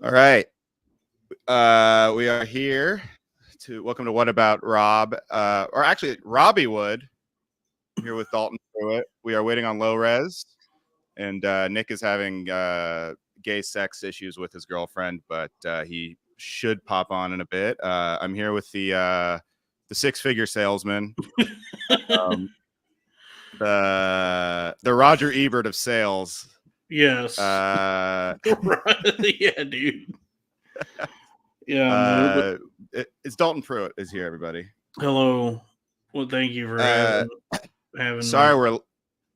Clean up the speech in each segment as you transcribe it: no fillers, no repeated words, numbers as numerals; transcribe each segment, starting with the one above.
All right. We are here to welcome to What About Rob, or actually Robbiewood. I'm here with Dalton Pruitt. We are waiting on Lowres, and Nick is having gay sex issues with his girlfriend, but he should pop on in a bit. I'm here with the six-figure salesman, the Roger Ebert of sales. Yes. Yeah, dude. Yeah. It's Dalton Pruitt is here, everybody. Hello. Well, thank you for having sorry me.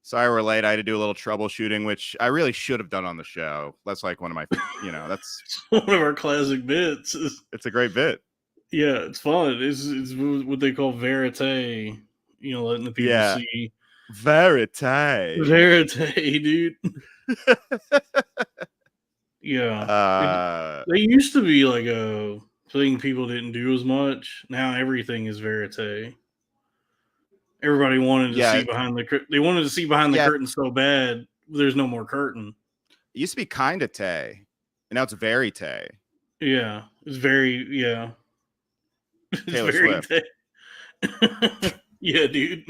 Sorry we're late. I had to do a little troubleshooting, which I really should have done on the show. That's like one of my, that's one of our classic bits. It's a great bit. Yeah, it's fun. It's what they call verite. Letting the people see. Verite, dude. Yeah. They used to be like a thing people didn't do as much. Now everything is verite. Everybody wanted to see behind the curtain. They wanted to see behind the curtain so bad. There's no more curtain. It used to be kind of tay, and now it's verite. Yeah, it's very Taylor Swift. Yeah, dude.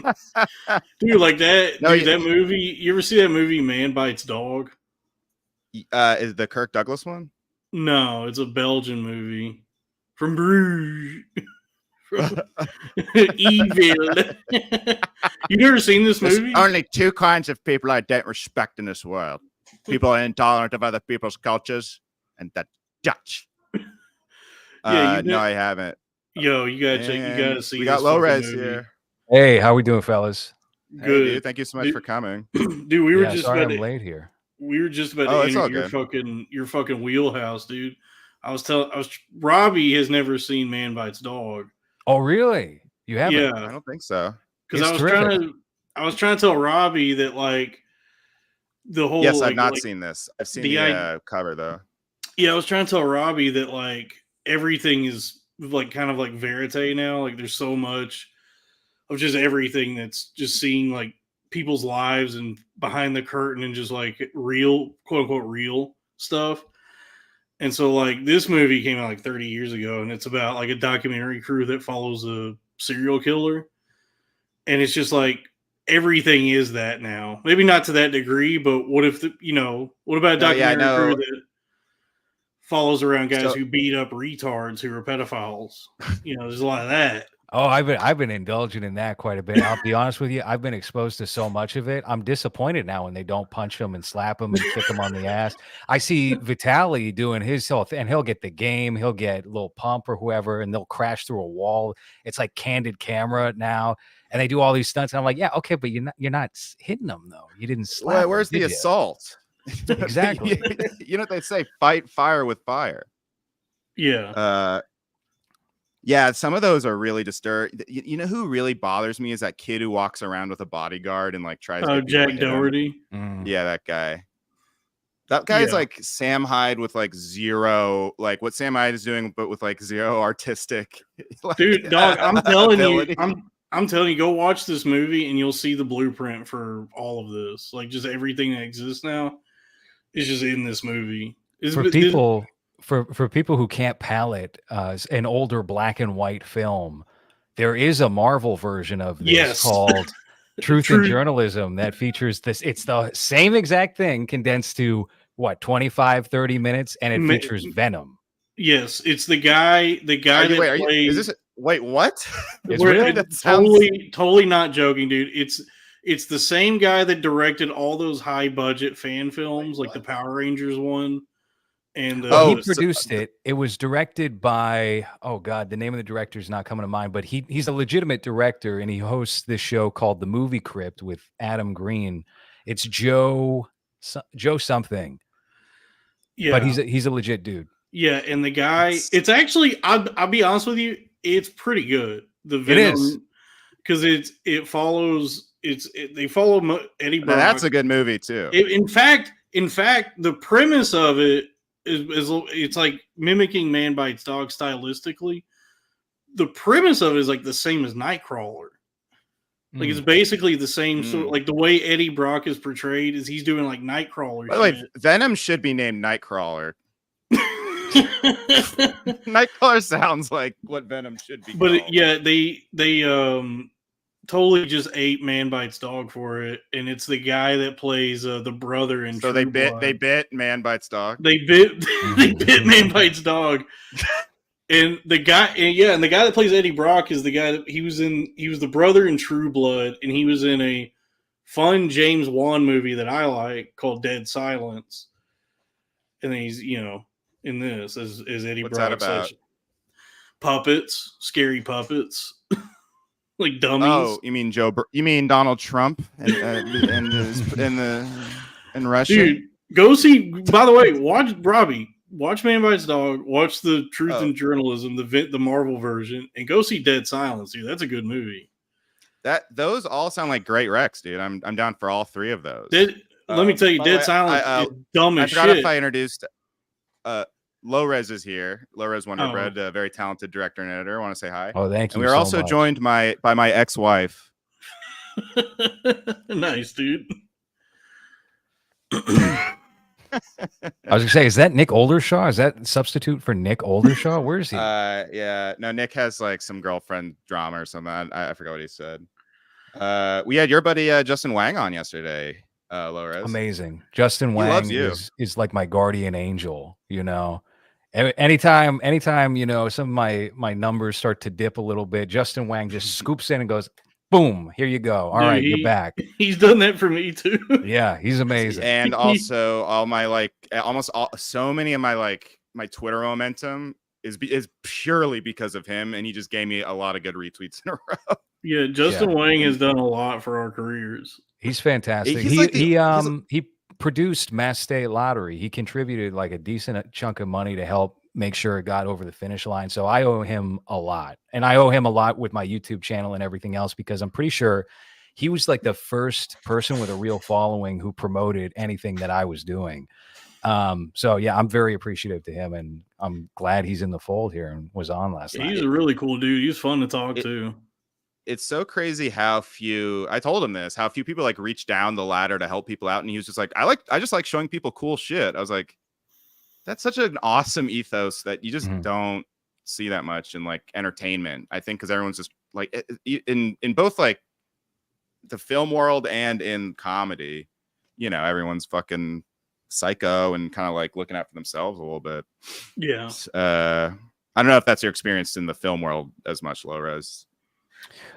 Dude, like that. No, dude, that movie. You ever see that movie, Man Bites Dog? Is the Kirk Douglas one? No, it's a Belgian movie from Bruges. Evil. You never seen this movie? There's only two kinds of people I don't respect in this world: people intolerant of other people's cultures, and the Dutch. No, I haven't. Yo, you gotta check. You gotta see. We got Lowres here. Hey, how we doing, fellas? Good. Hey, dude, thank you so much for coming. Dude, we were just sorry I'm late here. We were just about to enter your fucking wheelhouse, dude. Robbie has never seen Man Bites Dog. Oh, really? You haven't? Yeah, I don't think so. Because I was trying to tell Robbie that like the whole. Yes, I've not seen this. I've seen the cover though. Yeah, I was trying to tell Robbie that like everything is like kind of like verite now. Like there's so much of just everything that's just seeing like people's lives and behind the curtain and just like real, quote unquote, real stuff. And so like this movie came out like 30 years ago, and it's about like a documentary crew that follows a serial killer. And it's just like everything is that now. Maybe not to that degree, but what if what about a documentary crew that follows around guys who beat up retards who are pedophiles? There's a lot of that. Oh, I've been indulging in that quite a bit. I'll be honest with you. I've been exposed to so much of it. I'm disappointed now when they don't punch him and slap him and kick him on the ass. I see Vitaly doing his health, and he'll get the game. He'll get a little pump or whoever, and they'll crash through a wall. It's like candid camera now, and they do all these stunts. And I'm like, yeah, okay, but you're not hitting them though. You didn't slap. Well, where's the assault? Exactly. You know what they say? Fight fire with fire. Yeah. Yeah, some of those are really disturbing. You know who really bothers me is that kid who walks around with a bodyguard and like tries to Jack Doherty. Yeah, that guy. That guy's like Sam Hyde with like zero, like what Sam Hyde is doing, but with like zero artistic. Dude, dog, I'm telling you, I'm telling you, go watch this movie and you'll see the blueprint for all of this. Like just everything that exists now is just in this movie. For people who can't palate an older black and white film, there is a Marvel version of this called Truth in Journalism that features this. It's the same exact thing condensed to 25, 30 minutes, and it features Venom. Yes, it's the guy Wait, what? It's really totally not joking, dude. It's the same guy that directed all those high budget fan films, like the Power Rangers one. And he produced it. It was directed by, the name of the director is not coming to mind, but he's a legitimate director, and he hosts this show called The Movie Crypt with Adam Green. It's Joe something. Yeah, but he's a legit dude. Yeah, and the guy, it's actually, I'll be honest with you, it's pretty good. The Venom, it is because they follow Eddie Brock. That's a good movie too. In fact, the premise of it is it's like mimicking Man Bites Dog stylistically. The premise of it is like the same as Nightcrawler. Like it's basically the same sort. Like the way Eddie Brock is portrayed is he's doing like Nightcrawler. By the way, Venom should be named Nightcrawler. Nightcrawler sounds like what Venom should be. But called. yeah, they totally just ate Man Bites Dog for it, and it's the guy that plays the brother in. So True they Blood. bit Man Bites Dog. They bit Man Bites Dog. And the guy, and the guy that plays Eddie Brock is the guy that he was the brother in True Blood, and he was in a fun James Wan movie that I like called Dead Silence. And then he's, in this as Eddie What's Brock. that about? Puppets, scary puppets, like dummies. Oh, you mean you mean Donald Trump in Russia? Dude, go see. By the way, watch Robbie. Watch Man Bites Dog. Watch the Truth in Journalism, the Marvel version, and go see Dead Silence. Dude, that's a good movie. Those all sound like great recs, dude. I'm down for all three of those. Let me tell you, Dead Silence is dumb as shit. I forgot if I introduced. Lowres is here. Lowres Wunderbread, a very talented director and editor. I want to say hi. Oh, thank you. And we are also joined by my ex-wife. Nice, dude. I was gonna say, is that Nick Oldershaw? Is that substitute for Nick Oldershaw? Where is he? Yeah, no, Nick has like some girlfriend drama or something. I forgot what he said. We had your buddy Justin Wang on yesterday. Lowres. Amazing. Justin Wang is like my guardian angel. Anytime some of my numbers start to dip a little bit, Justin Wang just scoops in and goes, boom, here you go. All right, you're back. He's done that for me too. Yeah, he's amazing. And also all my so many of my Twitter momentum is purely because of him, and he just gave me a lot of good retweets in a row. Yeah, Justin Wang has done a lot for our careers. He's fantastic. He produced Mass State Lottery. He contributed like a decent chunk of money to help make sure it got over the finish line. So I owe him a lot, and I owe him a lot with my YouTube channel and everything else, because I'm pretty sure he was like the first person with a real following who promoted anything that I was doing. So yeah, I'm very appreciative to him, and I'm glad he's in the fold here and was on last night. He's a really cool dude. He's fun to talk to. It's so crazy how few people like reach down the ladder to help people out, and he was just like, I just like showing people cool shit. I was like, that's such an awesome ethos that you just don't see that much in like entertainment. I think because everyone's just like in both like the film world and in comedy, everyone's fucking psycho and kind of like looking out for themselves a little bit. Yeah. I don't know if that's your experience in the film world as much, Lowres.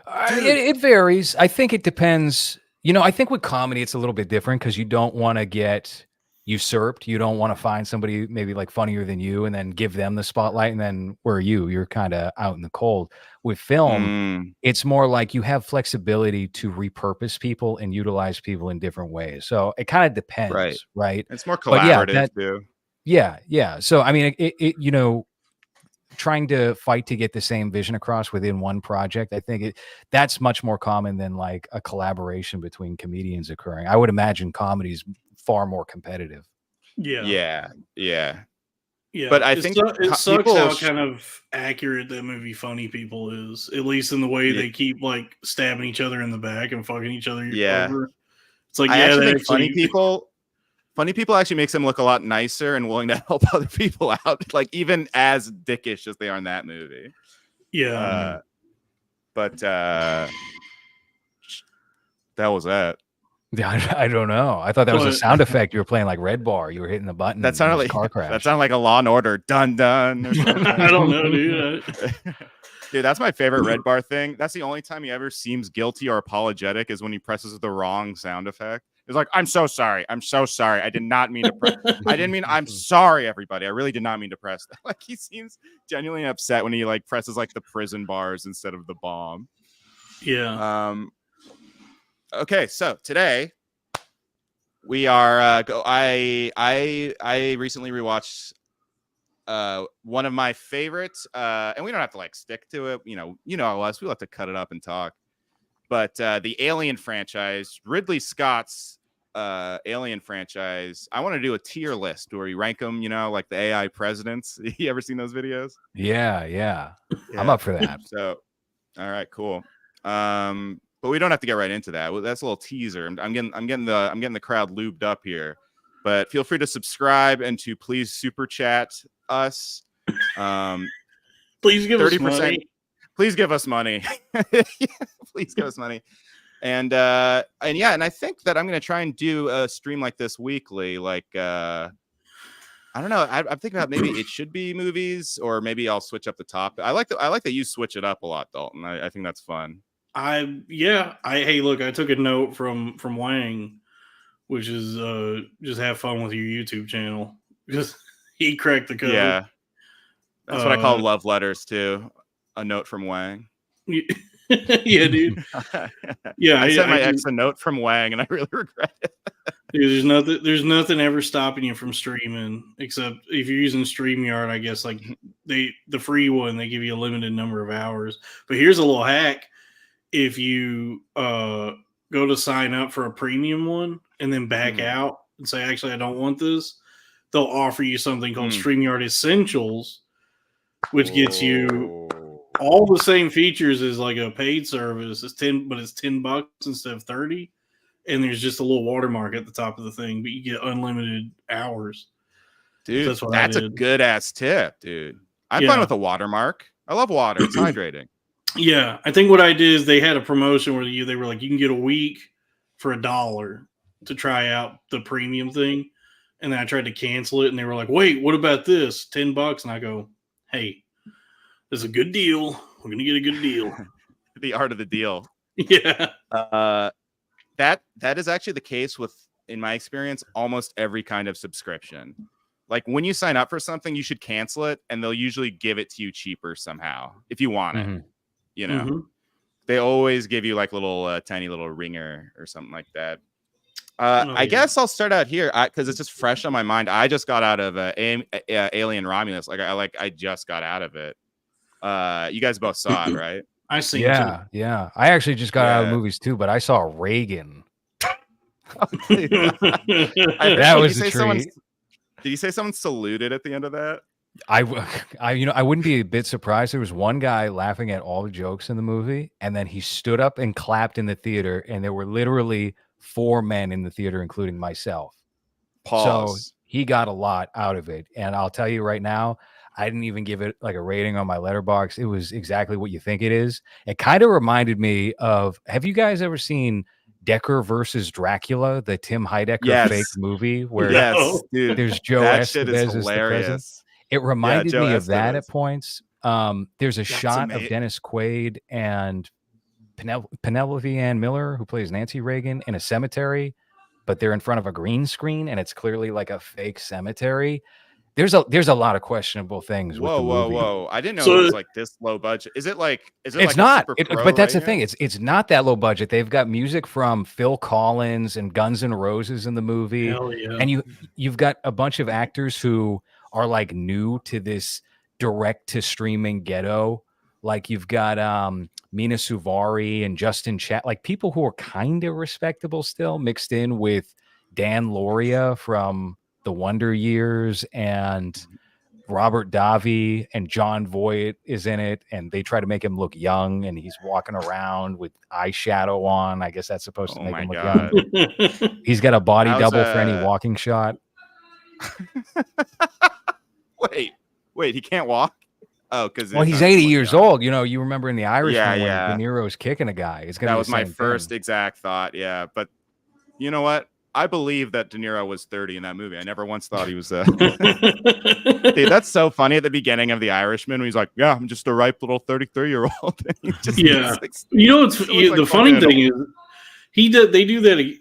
It varies. I think it depends. I think with comedy, it's a little bit different because you don't want to get usurped. You don't want to find somebody maybe like funnier than you and then give them the spotlight. And then where are you? You're kind of out in the cold. With film, it's more like you have flexibility to repurpose people and utilize people in different ways. So it kind of depends, right? It's more collaborative too. Yeah. So I mean, it trying to fight to get the same vision across within one project, I think that's much more common than like a collaboration between comedians occurring. I would imagine comedy is far more competitive. Yeah. But I think it sucks how kind of accurate that movie Funny People is, at least in the way they keep like stabbing each other in the back and fucking each other over. It's like, I think Funny People actually makes them look a lot nicer and willing to help other people out, like even as dickish as they are in that movie. Yeah. But that was that. Yeah, I don't know. I thought that was a sound effect. You were playing like Red Bar. You were hitting the button. That sounded like car crash. That sounded like a Law and Order. Dun dun. I don't know, dude. Dude, that's my favorite Red Bar thing. That's the only time he ever seems guilty or apologetic is when he presses the wrong sound effect. It's like, I'm so sorry. I'm so sorry. I did not mean to press. I'm sorry, everybody. I really did not mean to press that. Like, he seems genuinely upset when he like presses like the prison bars instead of the bomb. Yeah. Okay, so today we are I recently rewatched one of my favorites, and we don't have to like stick to it. You know us, we like to cut it up and talk. But the Alien franchise, Ridley Scott's Alien franchise, I want to do a tier list where we rank them, like the AI presidents. You ever seen those videos? Yeah. I'm up for that. So, all right, cool. But we don't have to get right into that. That's a little teaser. I'm getting the crowd lubed up here. But feel free to subscribe and to please super chat us. Please give us 30%. money. Please give us money. Please give us money. And I think that I'm gonna try and do a stream like this weekly. Like I don't know. I'm thinking about maybe it should be movies, or maybe I'll switch up the topic. I like that you switch it up a lot, Dalton. I think that's fun. Hey, look, I took a note from Wang, which is just have fun with your YouTube channel, because he cracked the code. Yeah, that's what I call love letters too. A note from Wang. Yeah, dude. Yeah, I sent my ex a note from Wang, and I really regret it. Dude, there's nothing ever stopping you from streaming, except if you're using StreamYard. I guess like the free one, they give you a limited number of hours. But here's a little hack: if you go to sign up for a premium one and then back out and say, actually, I don't want this, they'll offer you something called StreamYard Essentials, which gets you all the same features as like a paid service. It's $10 instead of 30, and there's just a little watermark at the top of the thing, but you get unlimited hours. Dude, that's a good ass tip, dude. I'm fine with a watermark. I love water. It's hydrating. Yeah, I think what I did is they had a promotion where they were like, you can get a week for $1 to try out the premium thing, and then I tried to cancel it, and they were like, wait, what about this? $10, and I go, hey, this is a good deal. We're gonna get a good deal. The art of the deal. Yeah. That is actually the case with, in my experience, almost every kind of subscription. Like when you sign up for something, you should cancel it, and they'll usually give it to you cheaper somehow if you want it. You know, they always give you like little tiny little ringer or something like that. I guess I'll start out here because it's just fresh on my mind. I just got out of Alien Romulus. I just got out of it. You guys both saw it, right? I seen it. Yeah. I actually just got out of movies too, but I saw Reagan. That was a treat. Did you say someone saluted at the end of that? I wouldn't be a bit surprised. There was one guy laughing at all the jokes in the movie, and then he stood up and clapped in the theater, and there were literally 4 men in the theater, including myself. Pause. So he got a lot out of it, and I'll tell you right now, I didn't even give it like a rating on my Letterboxd. It was exactly what you think it is. It kind of reminded me of, have you guys ever seen Decker versus Dracula, the Tim Heidecker fake movie where dude, there's Joe Estevez as the president? It reminded me of that at points. There's a shot of Dennis Quaid and Penelope Ann Miller, who plays Nancy Reagan, in a cemetery, but they're in front of a green screen, and it's clearly like a fake cemetery. There's a lot of questionable things. Whoa! I didn't know it was like this low budget. Is it like? It's like not. But that's the thing. It's not that low budget. They've got music from Phil Collins and Guns N' Roses in the movie. Hell yeah. And you've got a bunch of actors who are like new to this direct to streaming ghetto. Like you've got Mina Suvari and Justin Chat, like people who are kind of respectable still, mixed in with Dan Lauria from The Wonder Years, and Robert Davi, and John Voight is in it, and they try to make him look young, and he's walking around with eyeshadow on. I guess that's supposed to make him look young. He's got a body double for any walking shot. Wait, he can't walk? Oh, because he's 80 years old. You know, you remember in The Irishman when De Niro's kicking a guy. That was my first exact thought. Yeah, but you know what? I believe that De Niro was 30 in that movie. I never once thought he was. Dude, that's so funny at the beginning of The Irishman when he's like, "Yeah, I'm just a ripe little 33-year-old." Like, you know, the funny thing is, they do that.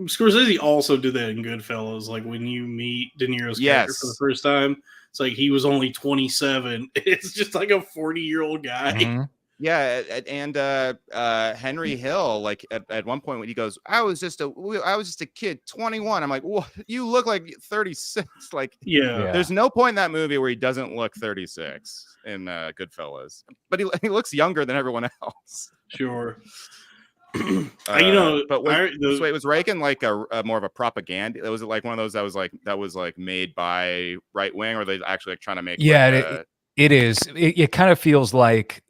Scorsese also did that in Goodfellas. Like when you meet De Niro's character for the first time, it's like he was only 27. It's just like a 40-year-old guy. Mm-hmm. Yeah, and Henry Hill, like at one point when he goes, I was just a kid, 21. I'm like, well, you look like 36. Like, there's no point in that movie where he doesn't look 36 in Goodfellas, but he looks younger than everyone else. Sure. But was Reagan like a more of a propaganda? Was it like one of those that was like made by right wing, or are they actually like trying to make? Yeah, it is. It kind of feels like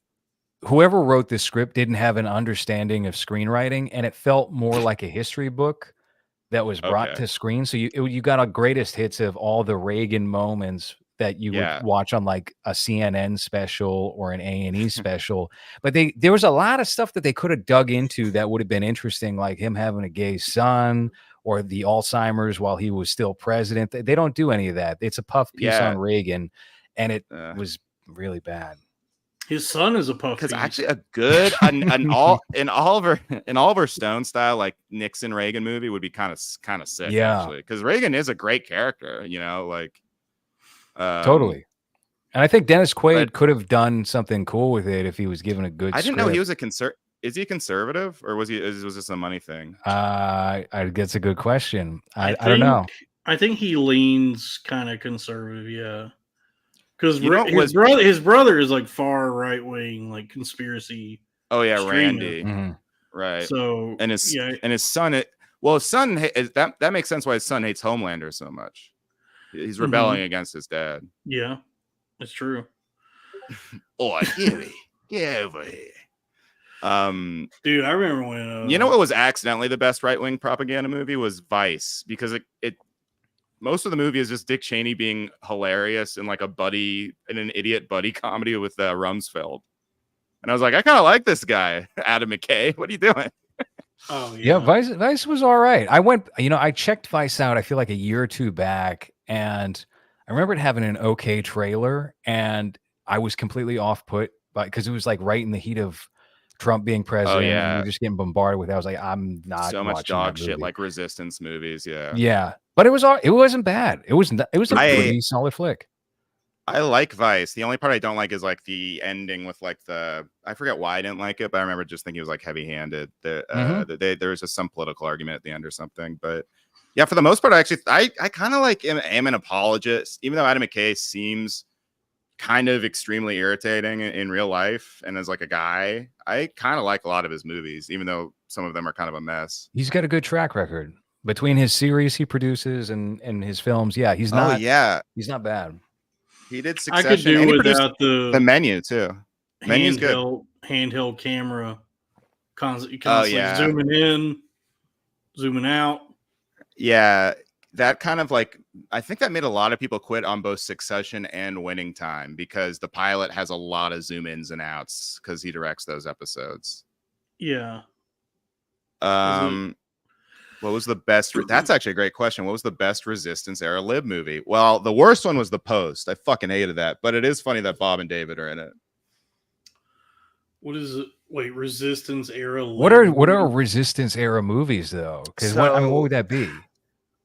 whoever wrote this script didn't have an understanding of screenwriting, and it felt more like a history book that was brought to screen. So you got a greatest hits of all the Reagan moments that you Yeah. would watch on like a CNN special or an A&E special. But there was a lot of stuff that they could have dug into that would have been interesting, like him having a gay son or the Alzheimer's while he was still president. They don't do any of that. It's a puff piece Yeah. on Reagan, and it was really bad. His son is a puff Because piece. actually a good an Oliver Stone style like Nixon Reagan movie would be kind of sick. Yeah. Actually, because Reagan is a great character. You know, like Totally. And I think Dennis Quaid could have done something cool with it if he was given a good. I didn't script. know he was a Is he conservative, or was this a money thing? That's a good question. I don't know. I think he leans kind of conservative, yeah. Because his brother is like far right wing, like conspiracy. Oh yeah, extremist. Randy. Mhm. Right. So and his son. His son. That makes sense why his son hates Homelander so much. He's rebelling against his dad. Yeah, it's true. Oh, Huey, get over here. Dude, I remember when you know what was accidentally the best right-wing propaganda movie was Vice, because it most of the movie is just Dick Cheney being hilarious in like an idiot buddy comedy with Rumsfeld. And I was like, I kind of like this guy, Adam McKay. What are you doing? Oh yeah. Vice was all right. I checked Vice out, I feel like a year or two back, and I remember it having an okay trailer, and I was completely off put because it was like right in the heat of Trump being president, and you're just getting bombarded with it. I was like, I'm not so much watching dog that shit movie. like Resistance movies. Yeah, but it wasn't bad. It was a pretty solid flick. I like Vice. The only part I don't like is like the ending with like I forget why I didn't like it, but I remember just thinking it was like heavy-handed. There was just some political argument at the end or something. But yeah, for the most part, I kind of like am an apologist, even though Adam McKay seems kind of extremely irritating in real life and as like a guy. I kind of like a lot of his movies, even though some of them are kind of a mess. He's got a good track record between his series he produces and his films. Yeah, he's not bad. He did Succession. I could do without the Menu too. Menu's good. Handheld camera, constantly zooming in, zooming out. Yeah, that kind of like, I think that made a lot of people quit on both Succession and Winning Time, because the pilot has a lot of zoom ins and outs because he directs those episodes. Yeah. What was the best? That's actually a great question. What was the best Resistance era lib movie? Well, the worst one was The Post. I fucking hated that, but it is funny that Bob and David are in it. What is it? Wait, Resistance era. What are Resistance era movies though? Because what would that be?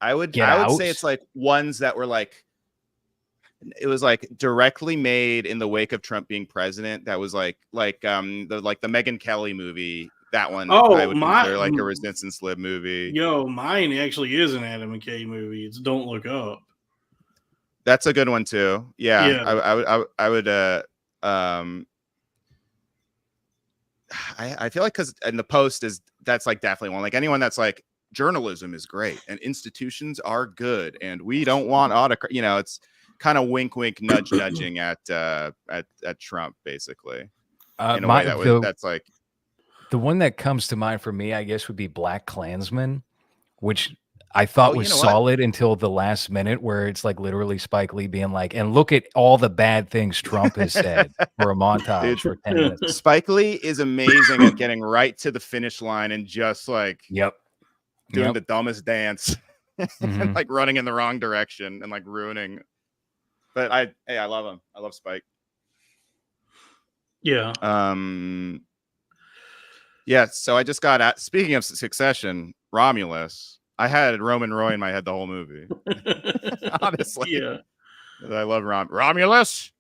I would say it's like ones that were like, it was like directly made in the wake of Trump being president. That was like the Megyn Kelly movie. That one, I would consider like a Resistance lib movie. Yo, mine actually is an Adam McKay movie. It's Don't Look Up. That's a good one too. Yeah. I would. I feel like because in The Post that's like definitely one. Like anyone that's like, journalism is great and institutions are good and we don't want autocrat. You know, it's kind of wink, wink, nudge, nudging at Trump basically. In a way that's like. The one that comes to mind for me, I guess, would be Black Klansman, which I thought was solid until the last minute, where it's like literally Spike Lee being like, and look at all the bad things Trump has said for a montage for 10 minutes. Spike Lee is amazing at getting right to the finish line and just like doing the dumbest dance and like running in the wrong direction and like ruining. But I love him. I love Spike. Yeah. Yeah, so I just got at, speaking of Succession, Romulus. I had Roman Roy in my head the whole movie. Honestly. Yeah. I love Romulus.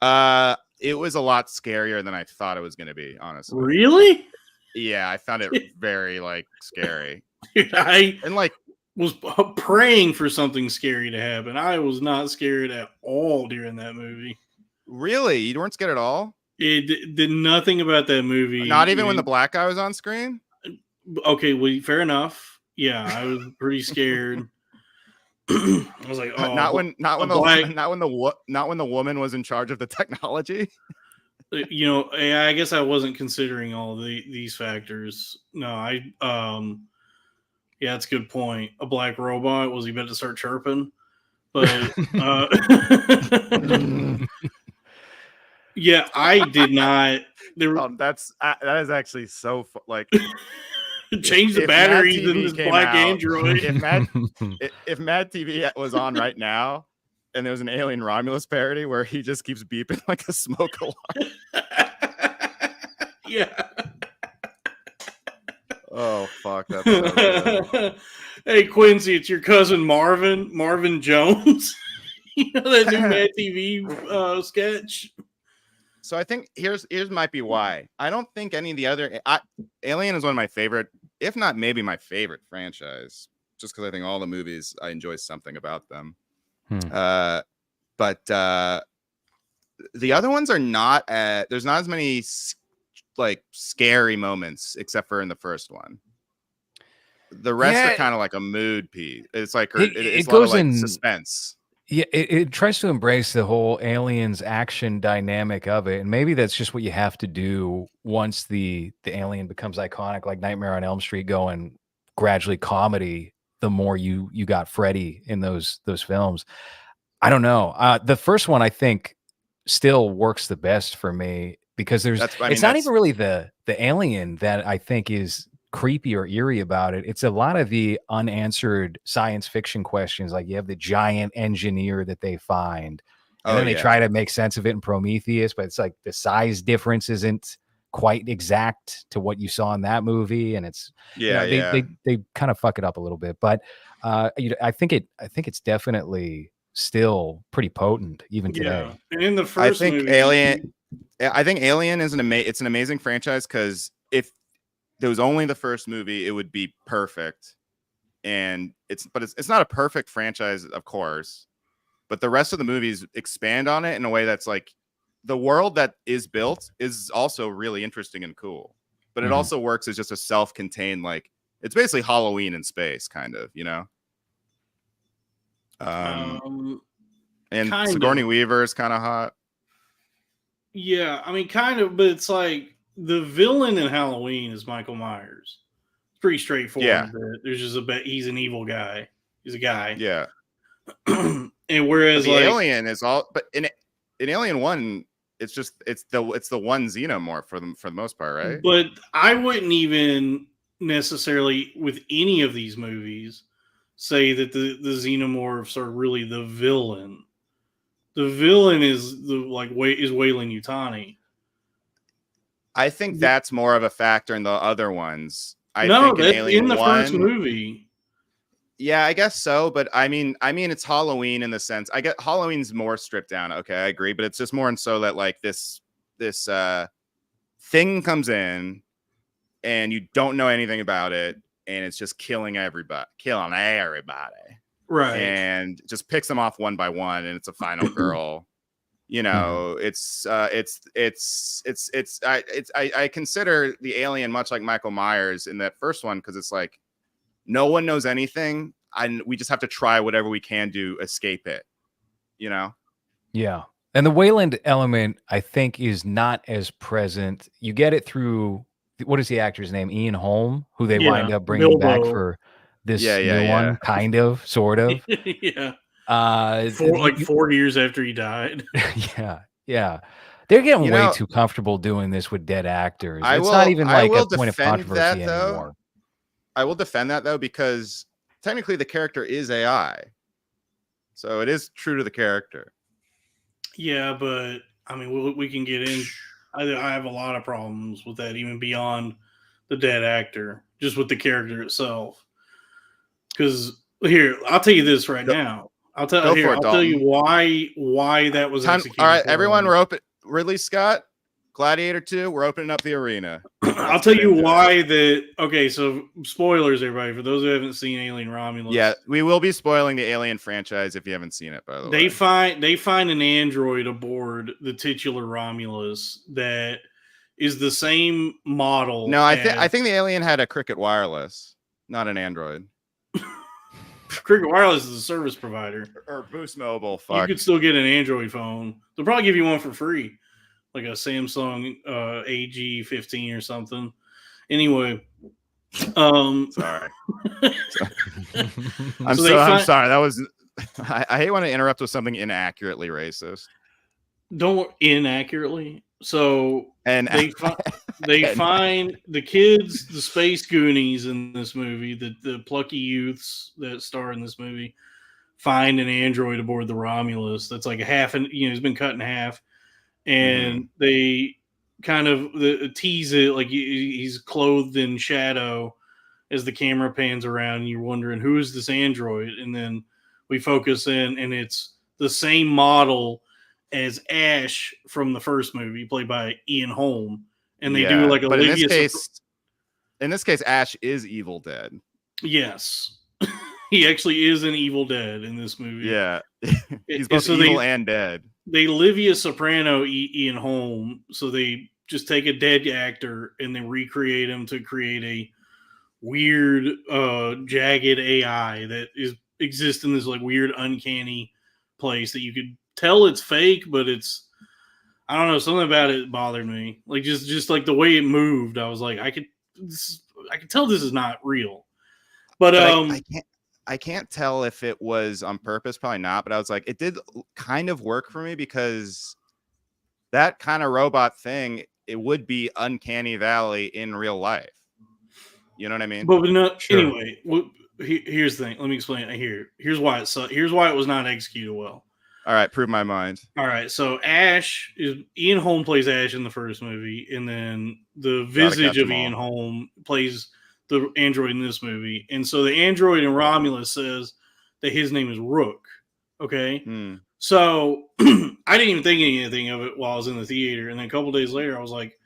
It was a lot scarier than I thought it was going to be, honestly. Really? Yeah, I found it very like scary. Dude, I and like was praying for something scary to happen. I was not scared at all during that movie. Really? You weren't scared at all? It did nothing about that movie. Not even when the black guy was on screen? Okay, well, fair enough. Yeah, I was pretty scared. I was like, oh, not when the woman was in charge of the technology. You know, I guess I wasn't considering all these factors. No, yeah, that's a good point. A black robot, was he about to start chirping? But yeah, I did not. That is actually so like change the if Mad batteries TV in this came black out, Android. if Mad TV was on right now, and there was an Alien Romulus parody where he just keeps beeping like a smoke alarm. Yeah. Oh fuck, that's so good. Hey Quincy, it's your cousin Marvin Jones. You know that new Mad TV sketch? So I think here's might be why. I don't think any of the other Alien is one of my favorite, if not maybe my favorite franchise, just because I think all the movies I enjoy something about them. But the other ones are not. There's not as many like scary moments, except for in the first one. The rest are kind of like a mood piece. It's like it's a lot of like suspense. Yeah, it tries to embrace the whole aliens action dynamic of it, and maybe that's just what you have to do once the alien becomes iconic, like Nightmare on Elm Street, going gradually comedy. The more you got Freddy in those films, I don't know. The first one I think still works the best for me because it's not even really the alien that I think is creepy or eerie about it. It's a lot of the unanswered science fiction questions. Like you have the giant engineer that they find, and then they try to make sense of it in Prometheus, but it's like the size difference isn't quite exact to what you saw in that movie, and it's they kind of fuck it up a little bit. But I think it's definitely still pretty potent even today. And in the first movie, I think Alien is it's an amazing franchise because if there was only the first movie, it would be perfect. And it's not a perfect franchise, of course, but the rest of the movies expand on it in a way that's like the world that is built is also really interesting and cool, but it also works as just a self-contained, like it's basically Halloween in space, kind of, you know. And Sigourney Weaver is kind of hot. Yeah, I mean, kind of, but it's like the villain in Halloween is Michael Myers. It's pretty straightforward. Yeah. There's just he's an evil guy. He's a guy. Yeah. And whereas the Alien is all, but in Alien 1, it's the one xenomorph for the most part, right? But I wouldn't even necessarily with any of these movies say that the xenomorphs are really the villain. The villain is Weyland Yutani. I think that's more of a factor in the other ones. That's in the first movie. Yeah, I guess so. But I mean, it's Halloween in the sense. I get Halloween's more stripped down. Okay, I agree. But it's just more and so that like this thing comes in, and you don't know anything about it, and it's just killing everybody. Right. And just picks them off one by one, and it's a final girl. You know, I consider the alien much like Michael Myers in that first one, because it's like no one knows anything, and we just have to try whatever we can to escape it. You know? Yeah. And the Weyland element, I think, is not as present. You get it through, what is the actor's name? Ian Holm, who they wind up bringing back for this new one, kind of, sort of. Yeah. 4 years after he died. Yeah. They're getting way too comfortable doing this with dead actors. It's not even like a point of controversy anymore. I will defend that, though, because technically the character is AI. So it is true to the character. Yeah, but I mean, we can get in. I have a lot of problems with that, even beyond the dead actor, just with the character itself. Because here, I'll tell you this right now. I'll tell you why that was executed. All right, everyone, we're open. Ridley Scott, Gladiator 2, we're opening up the arena. I'll tell you why that. Okay, so spoilers, everybody, for those who haven't seen Alien Romulus. Yeah, we will be spoiling the Alien franchise if you haven't seen it, by the way. They find an android aboard the titular Romulus that is the same model. No, I think the alien had a Cricket Wireless, not an Android. Cricket Wireless is a service provider. Or Boost Mobile. Fuck. You could still get an Android phone. They'll probably give you one for free, like a Samsung AG15 or something. Anyway, sorry. I'm sorry. I hate when I interrupt with something inaccurately racist. Don't inaccurately. So And they find the kids, the space Goonies in this movie, the plucky youths that star in this movie, find an android aboard the Romulus that's like he's been cut in half, and they kind of tease it like he's clothed in shadow as the camera pans around, and you're wondering who is this android, and then we focus in, and it's the same model as Ash from the first movie, played by Ian Holm, and they do like but Olivia. In this case, Ash is Evil Dead. Yes, he actually is an Evil Dead in this movie. Yeah, he's both evil and dead. They Livia Soprano Ian Holm, so they just take a dead actor and then recreate him to create a weird, jagged AI that exists in this like weird, uncanny place that you could tell it's fake, but it's, I don't know, something about it bothered me. Like just like the way it moved, I was like, I could tell this is not real. But I can't tell if it was on purpose, probably not, but I was like, it did kind of work for me because that kind of robot thing, it would be Uncanny Valley in real life. You know what I mean? But no, sure. Anyway, here's the thing. Let me explain it here. Here's why it was not executed well. All right, prove my mind. All right, so Ian Holm plays Ash in the first movie, and then the visage of Ian Holm plays the android in this movie. And so the android in Romulus says that his name is Rook. Okay? So I didn't even think anything of it while I was in the theater. And then a couple days later, I was like,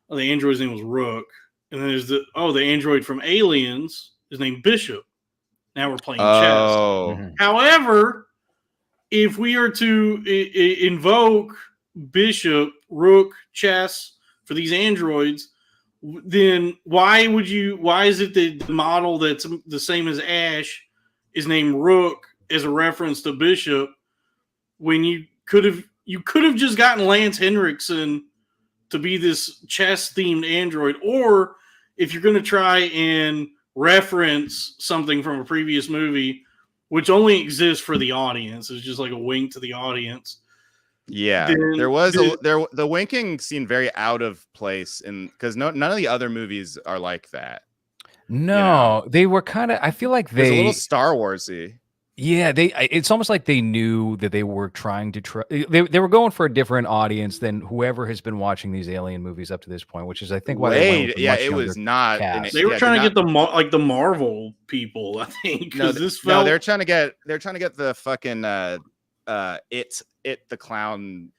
oh, the android's name was Rook. And then there's the android from Aliens is named Bishop. Now we're playing chess. However, if we are to invoke Bishop, Rook, chess for these androids, then why is it that the model that's the same as Ash is named Rook as a reference to Bishop when you could have just gotten Lance Henriksen to be this chess themed android? Or if you're going to try and reference something from a previous movie, which only exists for the audience, it's just like a wink to the audience. Yeah, the winking seemed very out of place, because none of the other movies are like that. No, they were kind of. I feel like they a little Star Warsy. Yeah, it's almost like they knew that they were trying to they were going for a different audience than whoever has been watching these Alien movies up to this point, which is I think why they went with it was not. They were trying to get the Marvel people, I think. They're trying to get the fucking the clown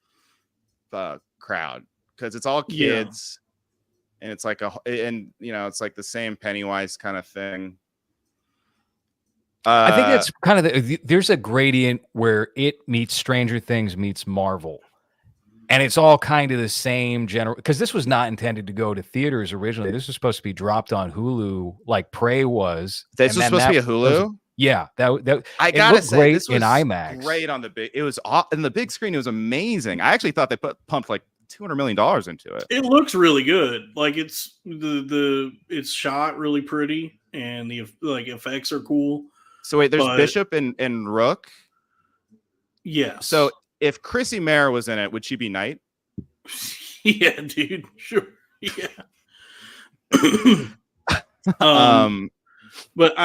crowd, because it's all kids, and it's like it's like the same Pennywise kind of thing. I think that's kind of there's a gradient where it meets Stranger Things meets Marvel, and it's all kind of the same general, because this was not intended to go to theaters originally. This was supposed to be dropped on Hulu like Prey was. This was supposed to be a Hulu. Yeah, that I gotta say, great this was in IMAX. Great on the big. It was in the big screen. It was amazing. I actually thought they pumped like $200 million into it. It looks really good. Like it's shot really pretty, and the effects are cool. So wait, there's Bishop and Rook. Yeah. So if Chrissy Mayr was in it, would she be Knight? Yeah, dude. Sure. Yeah. But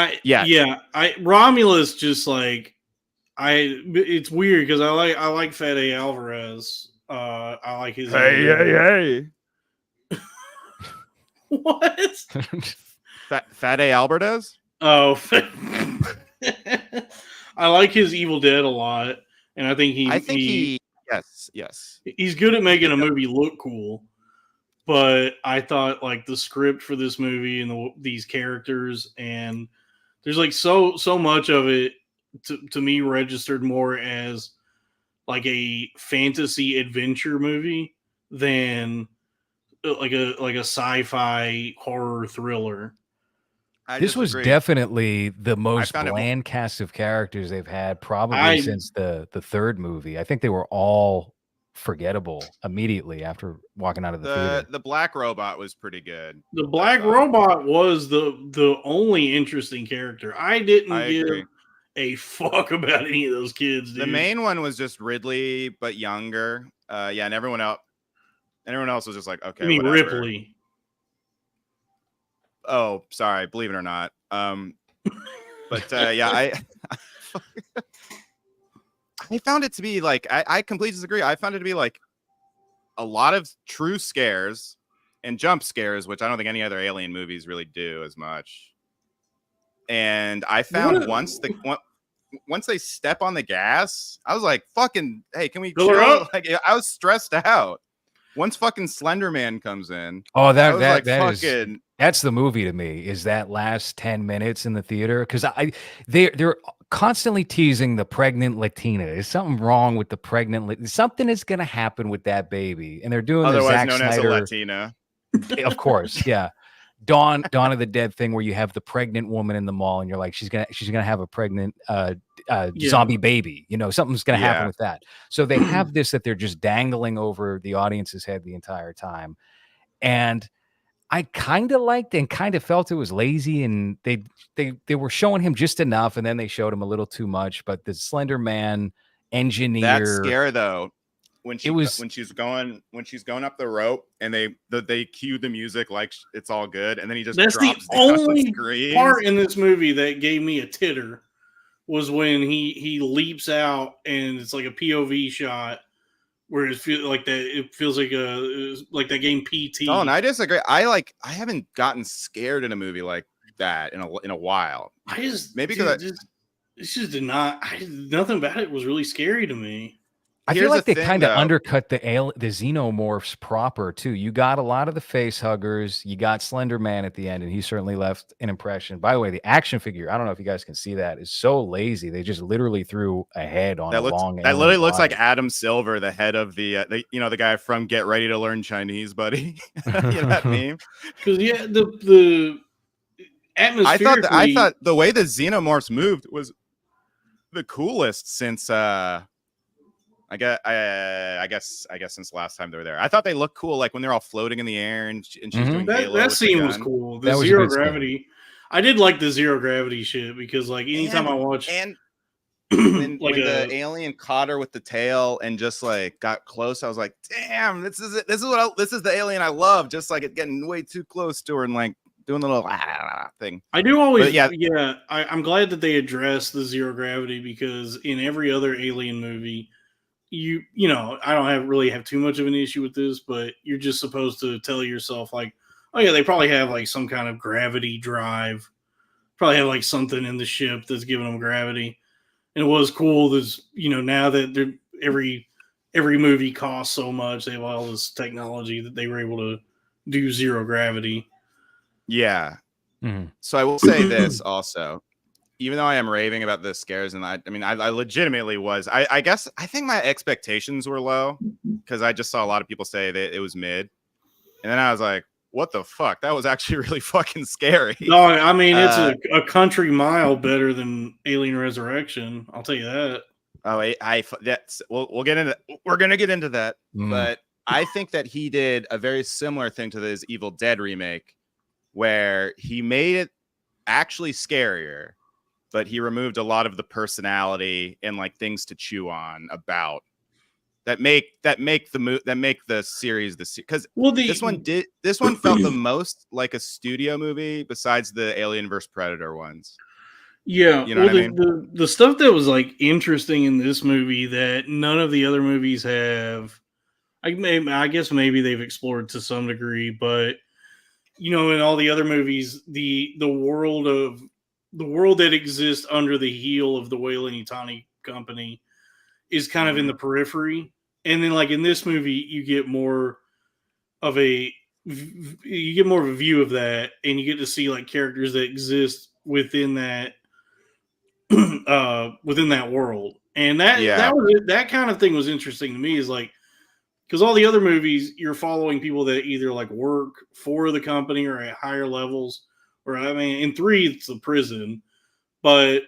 Romulus just like it's weird because I like Fede Alvarez. I like his hey. What? Fede Alvarez? Oh, I like his Evil Dead a lot, and I think he yes. He's good at making a movie look cool. But I thought like the script for this movie and these characters, and there's like so much of it to me registered more as like a fantasy adventure movie than like a sci-fi horror thriller. This was definitely the most bland cast of characters they've had probably since the third movie. I think they were all forgettable immediately after walking out of the theater. The black robot was pretty good. The black robot was the only interesting character. I didn't give a fuck about any of those kids, dude. The main one was just Ridley, but younger. And everyone else was just like, okay, I mean, whatever. Ripley. Oh, sorry. Believe it or not. But I found it to be like, I completely disagree. I found it to be like a lot of true scares and jump scares, which I don't think any other Alien movies really do as much. And I found once they step on the gas, I was like, fucking, hey, can we chill? Like, I was stressed out. Once fucking Slender Man comes in. Oh, that's the movie to me, is that last 10 minutes in the theater. Because they're constantly teasing the pregnant Latina. There's something wrong with the pregnant. Something is going to happen with that baby. And they're doing otherwise the Zack known Snyder, as a Latina. Of course, yeah. Dawn of the Dead thing, where you have the pregnant woman in the mall and you're like, she's gonna have a pregnant zombie baby, something's gonna happen with that. So they have this that they're just dangling over the audience's head the entire time. And I kind of liked and kind of felt it was lazy, and they were showing him just enough, and then they showed him a little too much. But the Slender Man engineer, that scare though, when she's going up the rope and they cue the music like it's all good, and then he just that's drops the only part in this movie that gave me a titter was when he leaps out and it's like a POV shot where it feels like that. It feels like that game PT. Oh, and I disagree. I haven't gotten scared in a movie like that in a while. Nothing about it was really scary to me. I feel like they kind of undercut the xenomorphs proper too. You got a lot of the face huggers. You got Slender Man at the end, and he certainly left an impression. By the way, the action figure, I don't know if you guys can see that, is so lazy. They just literally threw a head on that literally looks like Adam Silver, the head of the guy from Get Ready to Learn Chinese, buddy. You know that meme? Because the atmospherically, I thought the way the xenomorphs moved was the coolest since I guess since the last time they were there. I thought they looked cool, like when they're all floating in the air and she's doing Halo. That scene was cool. The zero gravity. I did like the zero gravity shit because like anytime I watch when the alien caught her with the tail and just like got close, I was like, damn, this is it. This is the alien I love. Just like it getting way too close to her and like doing the little thing. I do always, I'm glad that they addressed the zero gravity because in every other alien movie, I don't really have too much of an issue with this, but you're just supposed to tell yourself like, oh yeah, they probably have like some kind of gravity drive, probably have like something in the ship that's giving them gravity. And it was cool. There's, now that every movie costs so much, they have all this technology that they were able to do zero gravity. Yeah. Mm-hmm. So I will say this also. Even though I am raving about the scares, and I legitimately was. I guess I think my expectations were low because I just saw a lot of people say that it was mid, and then I was like, "What the fuck? That was actually really fucking scary." No, I mean it's a country mile better than Alien Resurrection. I'll tell you that. Oh, we're gonna get into that, but I think that he did a very similar thing to his Evil Dead remake, where he made it actually scarier. But he removed a lot of the personality and like things to chew on about that make the series because this one felt the most like a studio movie besides the Alien vs Predator ones. Yeah, you know what I mean? The stuff that was like interesting in this movie that none of the other movies have. I guess maybe they've explored to some degree, but in all the other movies, the world that exists under the heel of the Weyland-Yutani company is kind of in the periphery. And then like in this movie, you get more of a view of that, and you get to see like characters that exist within that world. And that kind of thing was interesting to me, is like, because all the other movies, you're following people that either like work for the company or at higher levels. Or in 3, it's the prison, but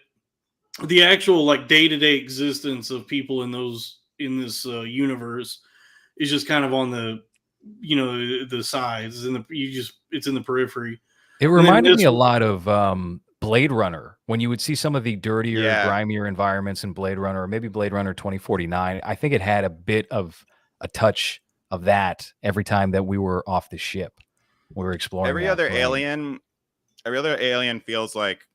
the actual like day-to-day existence of people in this universe is just kind of on the the sides, and it's in the periphery. It reminded me a lot of Blade Runner, when you would see some of the dirtier, Yeah. grimier environments in Blade Runner, or maybe Blade Runner 2049, I think it had a bit of a touch of that every time that we were off the ship. We were exploring Every other alien feels like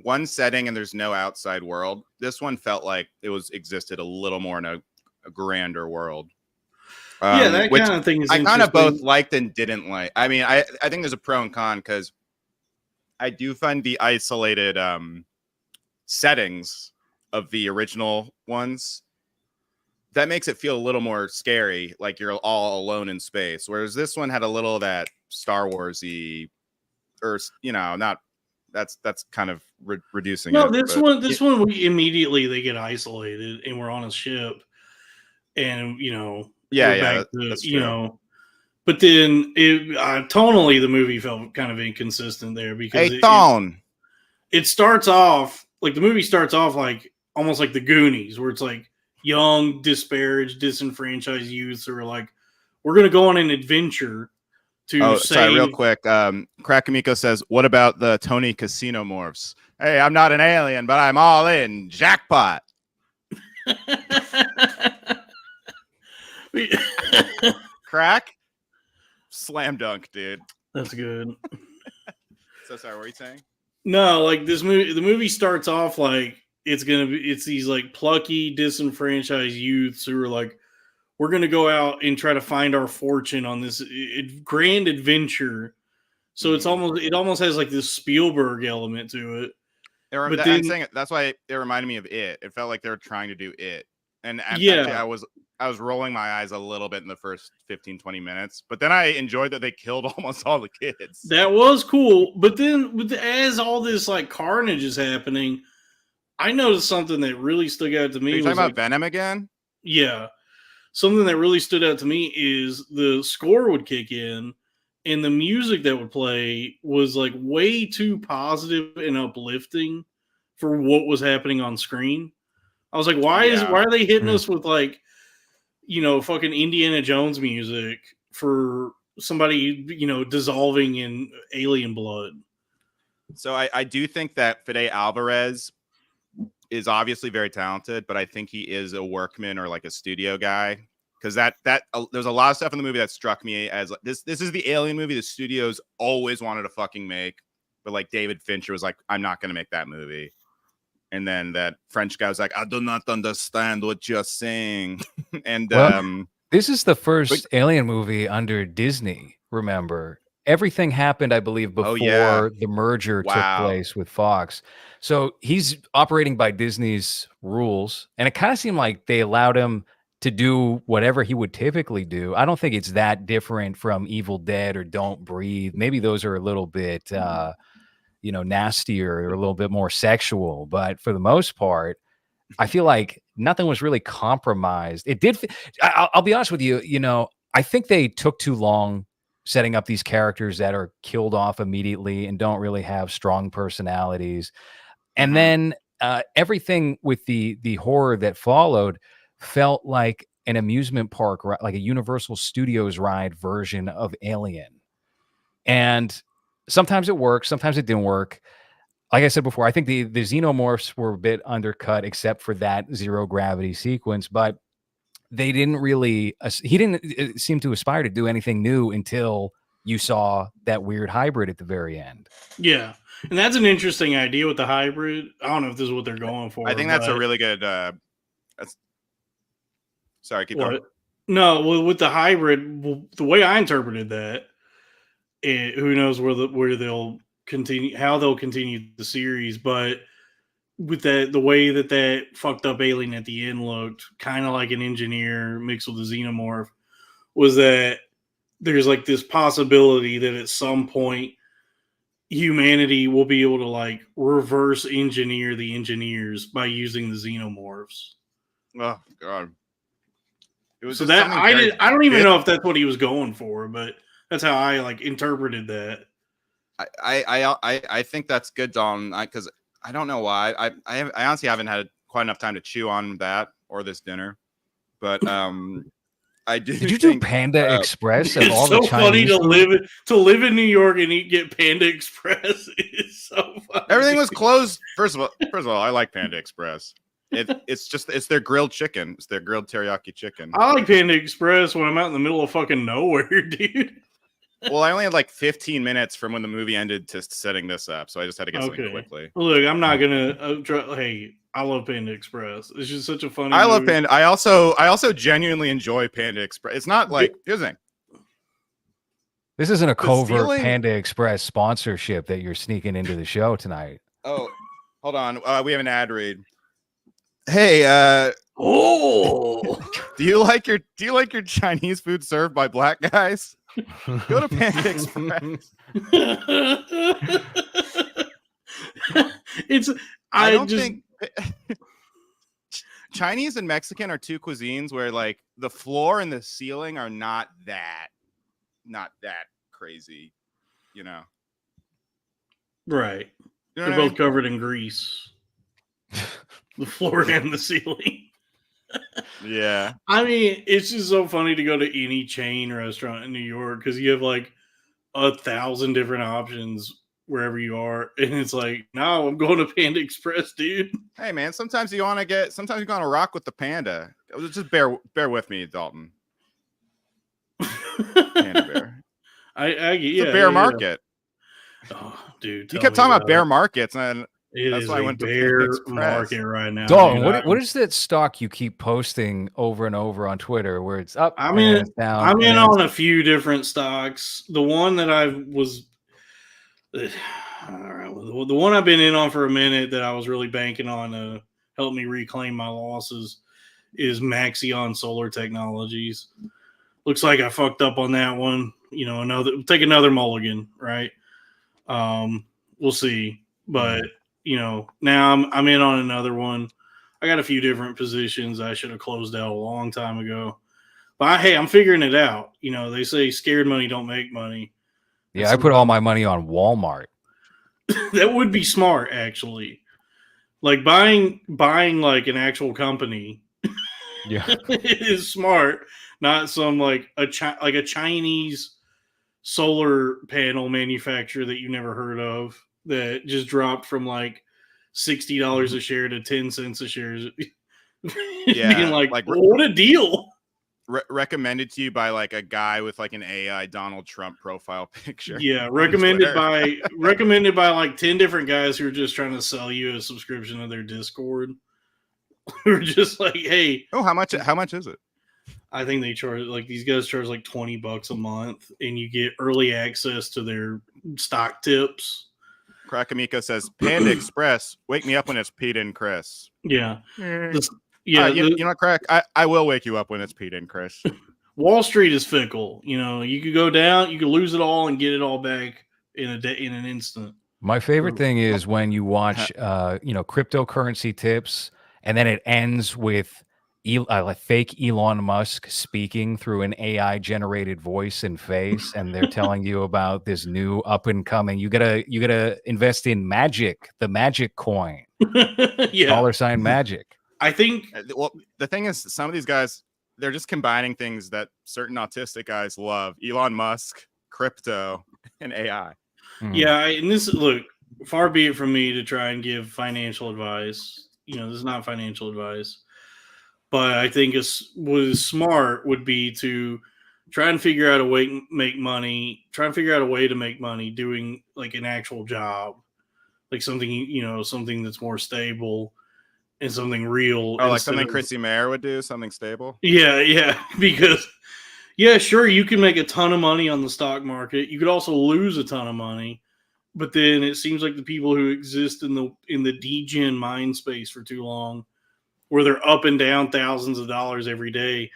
one setting and there's no outside world. This one felt like it existed a little more in a grander world. Yeah, that kind of thing is I kind of interesting. both liked and didn't like. I mean, I think there's a pro and con, because I do find the isolated settings of the original ones, that makes it feel a little more scary, like you're all alone in space. Whereas this one had a little of that Star Wars-y, or not. That's kind of reducing. No, it, this one, we immediately they get isolated and we're on a ship, and we're back to that's true. But then tonally the movie felt kind of inconsistent there, because it starts off like the movie starts off like almost like the Goonies, where it's like young, disparaged, disenfranchised youths who are like, we're going to go on an adventure to save. Sorry, real quick. Krakamiko says, what about the Tony Casino morphs? Hey, I'm not an alien, but I'm all in. Jackpot. Crack? Slam dunk, dude. That's good. So sorry, what were you saying? No, like this movie, the movie starts off like it's these like plucky, disenfranchised youths who are like, we're going to go out and try to find our fortune on this grand adventure. So it almost has like this Spielberg element to it. I'm saying that's why it reminded me of It. It felt like they were trying to do It. And actually, I was rolling my eyes a little bit in the first 15, 20 minutes, but then I enjoyed that they killed almost all the kids. That was cool. But then as all this like carnage is happening, I noticed something that really stuck out to me. Are you talking about Venom again? Yeah. Something that really stood out to me is the score would kick in, and the music that would play was like way too positive and uplifting for what was happening on screen. I was like, why are they hitting us with like, fucking Indiana Jones music for somebody, dissolving in alien blood? So I do think that Fede Alvarez is obviously very talented, but I think he is a workman or like a studio guy, because there's a lot of stuff in the movie that struck me as like, this is the alien movie the studios always wanted to fucking make, but like David Fincher was like, I'm not going to make that movie. And then that French guy was like, I do not understand what you're saying. And this is the first alien movie under Disney, remember? Everything happened, I believe, before the merger took place with Fox. So he's operating by Disney's rules. And it kind of seemed like they allowed him to do whatever he would typically do. I don't think it's that different from Evil Dead or Don't Breathe. Maybe those are a little bit nastier or a little bit more sexual, but for the most part, I feel like nothing was really compromised. It did. I'll be honest with you. I think they took too long setting up these characters that are killed off immediately and don't really have strong personalities. And then everything with the horror that followed felt like an amusement park, like a Universal Studios ride version of Alien. And sometimes it worked, sometimes it didn't work. Like I said before, I think the xenomorphs were a bit undercut, except for that zero gravity sequence. But they didn't really. He didn't seem to aspire to do anything new until you saw that weird hybrid at the very end. Yeah, and that's an interesting idea with the hybrid. I don't know if this is what they're going for. I think that's a really good. Sorry, keep going. No, well, with the hybrid, the way I interpreted that, who knows where they'll continue, how they'll continue the series, but with the way that fucked up alien at the end looked kind of like an engineer mixed with a xenomorph, was that there's like this possibility that at some point humanity will be able to like reverse engineer the engineers by using the xenomorphs. Oh God. It was so that I don't even know if that's what he was going for, but that's how I like interpreted that. I think that's good, Dalton, because I don't know why. I honestly haven't had quite enough time to chew on that or this dinner, but I I do. Did you do think, Panda Express of It's all so the funny Chinese to live in New York and get Panda Express. It's so funny. everything was closed. First of all, I like Panda Express. It's their grilled chicken. It's their grilled teriyaki chicken. I like Panda Express when I'm out in the middle of fucking nowhere, dude. Well, I only had like 15 minutes from when the movie ended to setting this up, so I just had to get something quickly. Look, I'm not gonna. Hey, I love Panda Express. It's just such a funny. I love movie. Panda. I also genuinely enjoy Panda Express. It's not like here's the thing. This isn't a covert stealing- Panda Express sponsorship that you're sneaking into the show tonight. Oh, hold on. We have an ad read. Hey, Oh, do you like your Chinese food served by black guys? Go to Panda Express. I don't think Chinese and Mexican are two cuisines where like the floor and the ceiling are not that crazy, you know. right. You know They're what I both mean? covered in grease. The floor and the ceiling. Yeah. I mean, it's just so funny to go to any chain restaurant in New York because you have like 1,000 different options wherever you are, and it's like, no, I'm going to Panda Express, dude. Hey man, sometimes you want to rock with the panda. Just bear with me, Dalton. Panda bear. It's a bear market. Oh, dude, You kept talking about bear markets, and that's why I went to bear Panda Express. market right now. Dalton, dude. what is that stock you keep posting over and over on Twitter where it's up? I'm and in. it's down, I'm in and on a few different stocks. The one that I was, all right, the one I've been in on for a minute that I was really banking on to help me reclaim my losses is Maxion Solar Technologies. Looks like I fucked up on that one. You know, take another mulligan, right? We'll see, but you know, now I'm in on another one. I got a few different positions I should have closed out a long time ago. But hey, I'm figuring it out. You know, they say scared money don't make money. yeah, I put all my money on Walmart. That would be smart, actually. Like buying like an actual company. Yeah, is smart, not some like a Chinese solar panel manufacturer that you never heard of that just dropped from like $60 a share to 10 cents a share. Yeah, being like what a deal. Recommended to you by like a guy with like an AI Donald Trump profile picture. Yeah, recommended by like 10 different guys who are just trying to sell you a subscription to their Discord. Who are just like, hey, how much is it? I think they charge like these guys charge like $20 a month, and you get early access to their stock tips. Krakamiko says, Panda Express, wake me up when it's Pete and Chris. Yeah. You know, Crack, I will wake you up when it's Pete and Chris. Wall Street is fickle. You know, you could go down, you could lose it all and get it all back in an instant. my favorite thing is when you watch, cryptocurrency tips, and then it ends with like fake Elon Musk speaking through an AI generated voice and face, and they're telling you about this new up and coming. You gotta invest in Magic, the Magic coin. Yeah. $ Magic. I think. Well, the thing is, some of these guys, they're just combining things that certain autistic guys love: Elon Musk, crypto, and AI. Yeah, and look, far be it from me to try and give financial advice. You know, this is not financial advice. But I think what is smart would be to try and figure out a way to make money. Try and figure out a way to make money doing like an actual job, like something that's more stable and something real. Oh, like something Chrissy Mayer would do, something stable. Yeah, because sure, you can make a ton of money on the stock market. You could also lose a ton of money, but then it seems like the people who exist in the degen mind space for too long, where they're up and down thousands of dollars every day,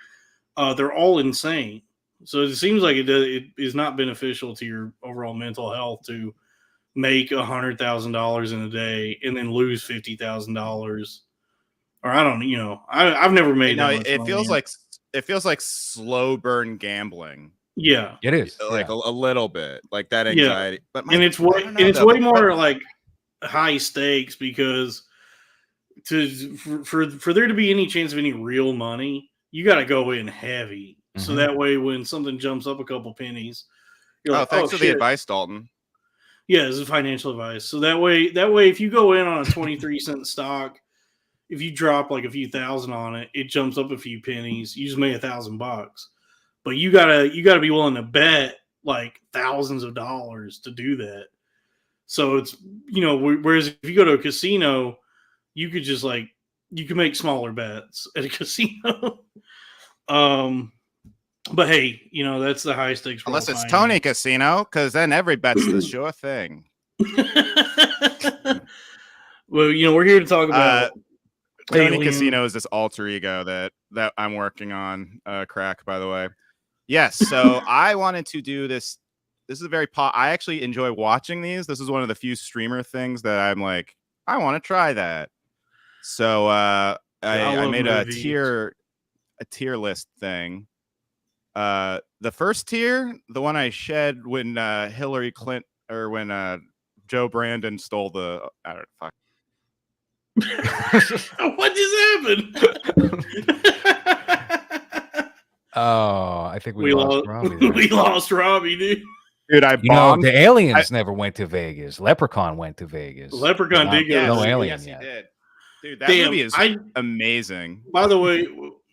they're all insane. So it seems like it is not beneficial to your overall mental health to make $100,000 in a day and then lose $50,000. Or I don't, I've never made. No, that much it money. feels like slow burn gambling. Yeah, it is like a little bit like that anxiety. Yeah. But it's way more like high stakes because. For there to be any chance of any real money, you got to go in heavy. So that way, when something jumps up a couple pennies, you're like, thanks for the advice, Dalton. Yeah, it's a financial advice. So that way, if you go in on a 23-cent stock, if you drop like a few thousand on it, it jumps up a few pennies. You just made $1,000, but you gotta be willing to bet like thousands of dollars to do that. So it's whereas if you go to a casino, you could just you can make smaller bets at a casino. But hey, that's the high stakes. Unless it's Tony Casino, because then every bet's the sure thing. Well, we're here to talk about Tony Casino is this alter ego that I'm working on. Crack, by the way. Yes. So I wanted to do this. This is a very I actually enjoy watching these. This is one of the few streamer things that I'm like, I want to try that. So I made a tier list thing. The first tier, the one I shed when Hillary Clinton or when Joe Brandon stole the I don't know, fuck. What just happened? I think we lost Robbie. We lost Robbie, dude. Dude, the aliens never went to Vegas. Leprechaun went to Vegas. Leprechaun did go. No alien yet. He did. Dude, that movie is amazing. By the way,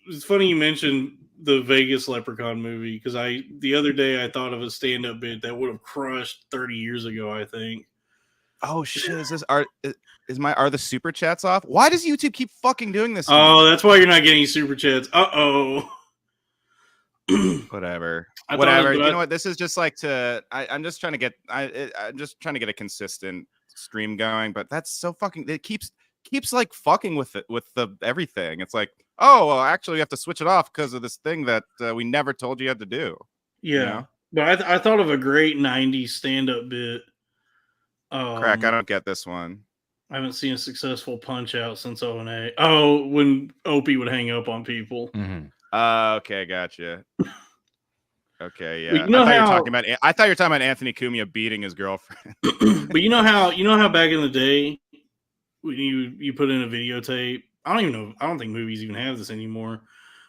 it's funny you mentioned the Vegas Leprechaun movie because the other day I thought of a stand-up bit that would have crushed 30 years ago, I think. Oh shit! Are the super chats off? Why does YouTube keep fucking doing this? Oh, that's why you're not getting super chats. Whatever. You know what? This is just like I'm just trying to get. I'm just trying to get a consistent stream going, but that's so fucking. It keeps like fucking with the everything. It's like, oh, well, actually, we have to switch it off because of this thing that we never told you had to do. Yeah, but I thought of a great '90s stand-up bit. Crack, I don't get this one. I haven't seen a successful punch out since 2008. Oh, when Opie would hang up on people. Mm-hmm. Okay, gotcha. Okay, yeah. Well, I thought you were talking about Anthony Cumia beating his girlfriend. But you know how back in the day when you put in a videotape. I don't even know. I don't think movies even have this anymore.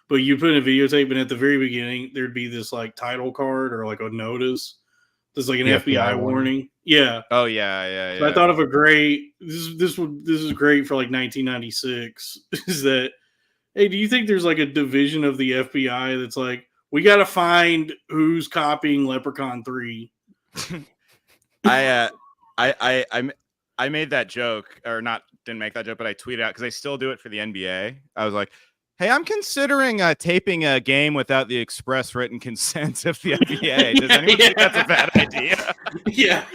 But you put in a videotape, and at the very beginning there'd be this like title card or like a notice. There's like an FBI warning. Yeah. Oh yeah. So I thought of a great. This is great for like 1996. Is that? Hey, do you think there's like a division of the FBI that's like, we got to find who's copying Leprechaun 3? I made that joke, or didn't make that joke, but I tweeted out because I still do it for the NBA. I was like, hey, I'm considering taping a game without the express written consent of the NBA. Does anyone think that's a bad idea? Yeah.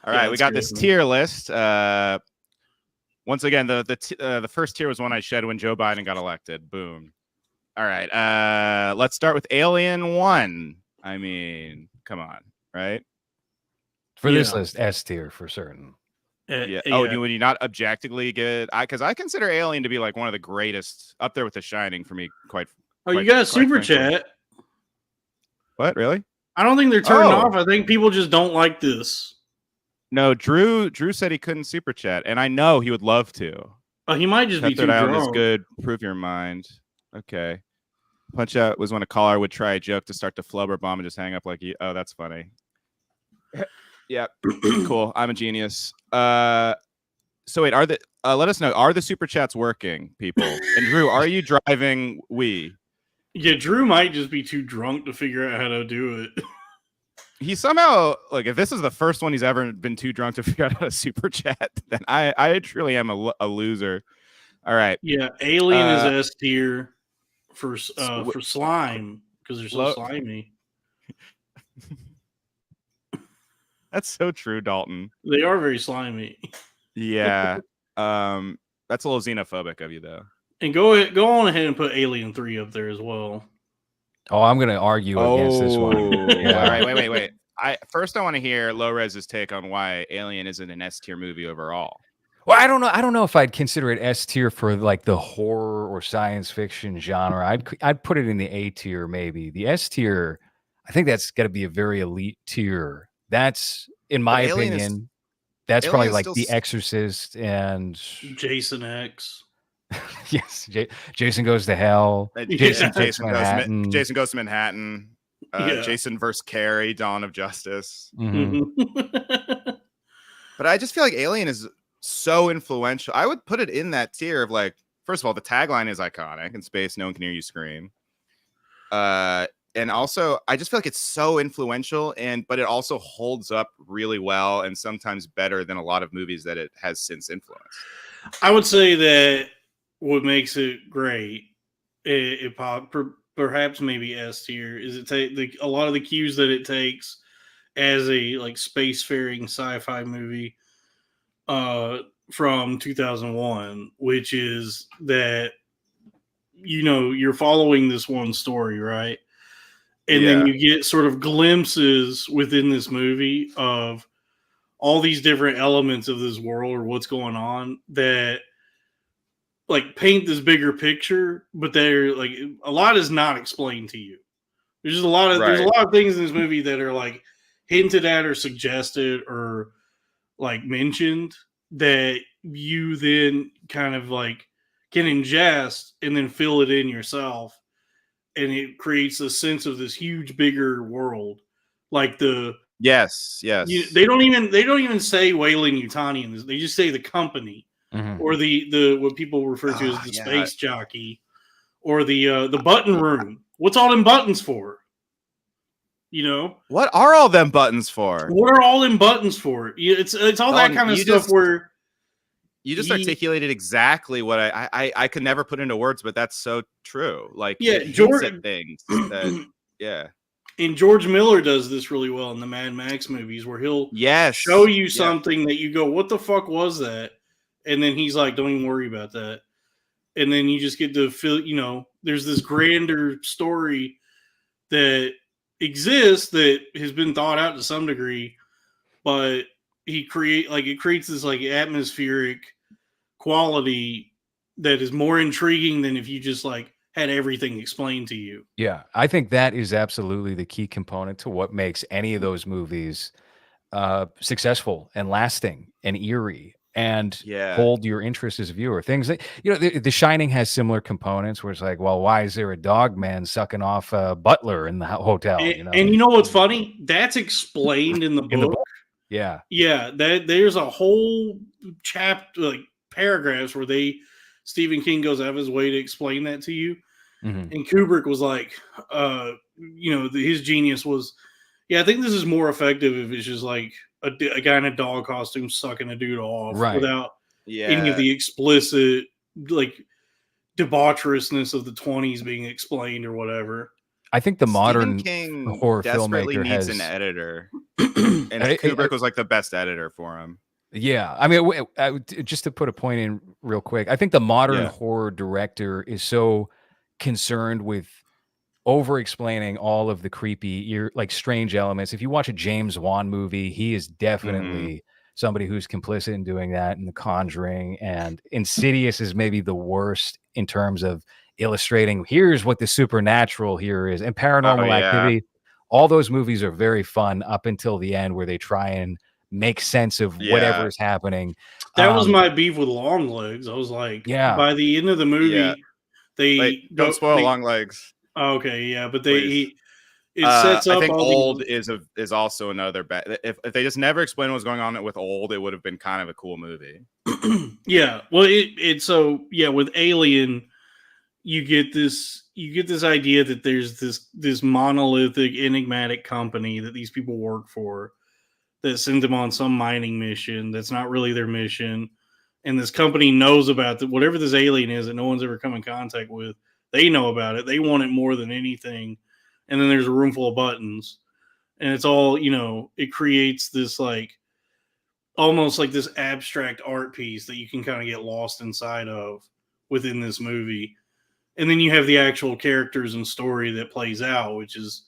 All right, we got this tier list. Once again, the first tier was one I shed when Joe Biden got elected. Boom. All right, let's start with Alien 1. I mean, come on, right? For this list, S tier for certain. Yeah. Oh, would you not objectively get? Because I consider Alien to be like one of the greatest, up there with The Shining for me. You got a super chat. What? Really? I don't think they're turned off. I think people just don't like this. No, Drew said he couldn't super chat, and I know he would love to. Oh, he might just be too drunk. Is good. Prove your mind. Okay. Punch out was when a caller would try a joke to start the flubber bomb and just hang up like, oh, that's funny. Yeah, cool. I'm a genius. So wait, let us know, are the super chats working, people? And Drew, are you driving Yeah, Drew might just be too drunk to figure out how to do it. He somehow, like, if this is the first one he's ever been too drunk to figure out how to super chat, then I truly am a loser. All right. Yeah, Alien is S tier for slime because they're so slimy. That's so true, Dalton. They are very slimy. Yeah. That's a little xenophobic of you, though. And go on ahead and put Alien 3 up there as well. Oh, I'm going to argue against this one. Yeah. All right, wait. I want to hear Lowres' take on why Alien isn't an S tier movie overall. Well, I don't know if I'd consider it S tier for like the horror or science fiction genre. I'd put it in the A tier maybe. The S tier, I think that's got to be a very elite tier. That's, in my opinion, that's probably like The Exorcist and Jason X. Yes, Jason Goes to Hell. Jason Takes Manhattan. Jason Goes to Manhattan. Yeah. Jason vs. Carrie, Dawn of Justice. Mhm. But I just feel like Alien is so influential. I would put it in that tier of like, first of all, the tagline is iconic. In space, no one can hear you scream. And also, I just feel like it's so influential, but it also holds up really well and sometimes better than a lot of movies that it has since influenced. I would say that what makes it great, perhaps maybe S tier, is a lot of the cues that it takes as a like spacefaring sci-fi movie from 2001, which is that you're following this one story, right? And then you get sort of glimpses within this movie of all these different elements of this world or what's going on that like paint this bigger picture, but they're like a lot is not explained to you. There's just there's a lot of things in this movie that are like hinted at or suggested or like mentioned that you then kind of like can ingest and then fill it in yourself, and it creates a sense of this huge bigger world. Like yes they don't even say Weyland-Yutani in this. They just say the company or the what people refer to as the space jockey or the button room. What's all them buttons for? What are all them buttons for? What are all them buttons for? It's all that kind of stuff where you just articulated exactly what I could never put into words, but that's so true. Like George at things that, And George Miller does this really well in the Mad Max movies, where he'll show you something that you go, "What the fuck was that?" And then he's like, "Don't even worry about that." And then you just get to feel, there's this grander story that exists that has been thought out to some degree, but it creates this like atmospheric quality that is more intriguing than if you just like had everything explained to you. Yeah, I think that is absolutely the key component to what makes any of those movies successful and lasting and eerie and hold your interest as a viewer. Things that, The Shining has similar components where it's like, well, why is there a dog man sucking off a butler in the hotel? And you know what's funny? That's explained in the book. Yeah. Yeah, there's a whole chapter, like paragraphs where Stephen King goes out of his way to explain that to you. Mm-hmm. And Kubrick was like, his genius was, I think this is more effective if it's just like a guy in a dog costume sucking a dude off without any of the explicit like debaucherousness of the 20s being explained or whatever. I think the modern King horror desperately filmmaker needs an editor, and Kubrick was like the best editor for him. Yeah, I mean, just to put a point in real quick, I think the modern horror director is so concerned with over-explaining all of the creepy, like strange elements. If you watch a James Wan movie, he is definitely somebody who's complicit in doing that in The Conjuring, and Insidious is maybe the worst in terms of illustrating, here's what the supernatural here is, and Paranormal Activity. All those movies are very fun up until the end where they try and make sense of whatever is happening. That was my beef with Long Legs. I was like, by the end of the movie, don't spoil Long Legs. Okay, but it sets up. I think Old is also another bad. If they just never explained what was going on with Old, it would have been kind of a cool movie. Well, with Alien, you get this idea that there's this monolithic, enigmatic company that these people work for that sent them on some mining mission that's not really their mission, and this company knows about whatever this alien is that no one's ever come in contact with. They know about it. They want it more than anything. And then there's a room full of buttons, and it's all, it creates this like almost like this abstract art piece that you can kind of get lost inside of within this movie. And then you have the actual characters and story that plays out, which is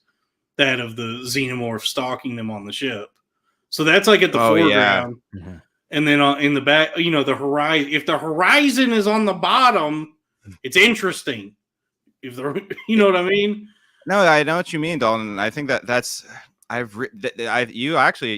that of the xenomorph stalking them on the ship. So that's like at the foreground. Yeah. And then in the back, the horizon, if the horizon is on the bottom, it's interesting. If you know what I mean? No, I know what you mean, Dalton. I think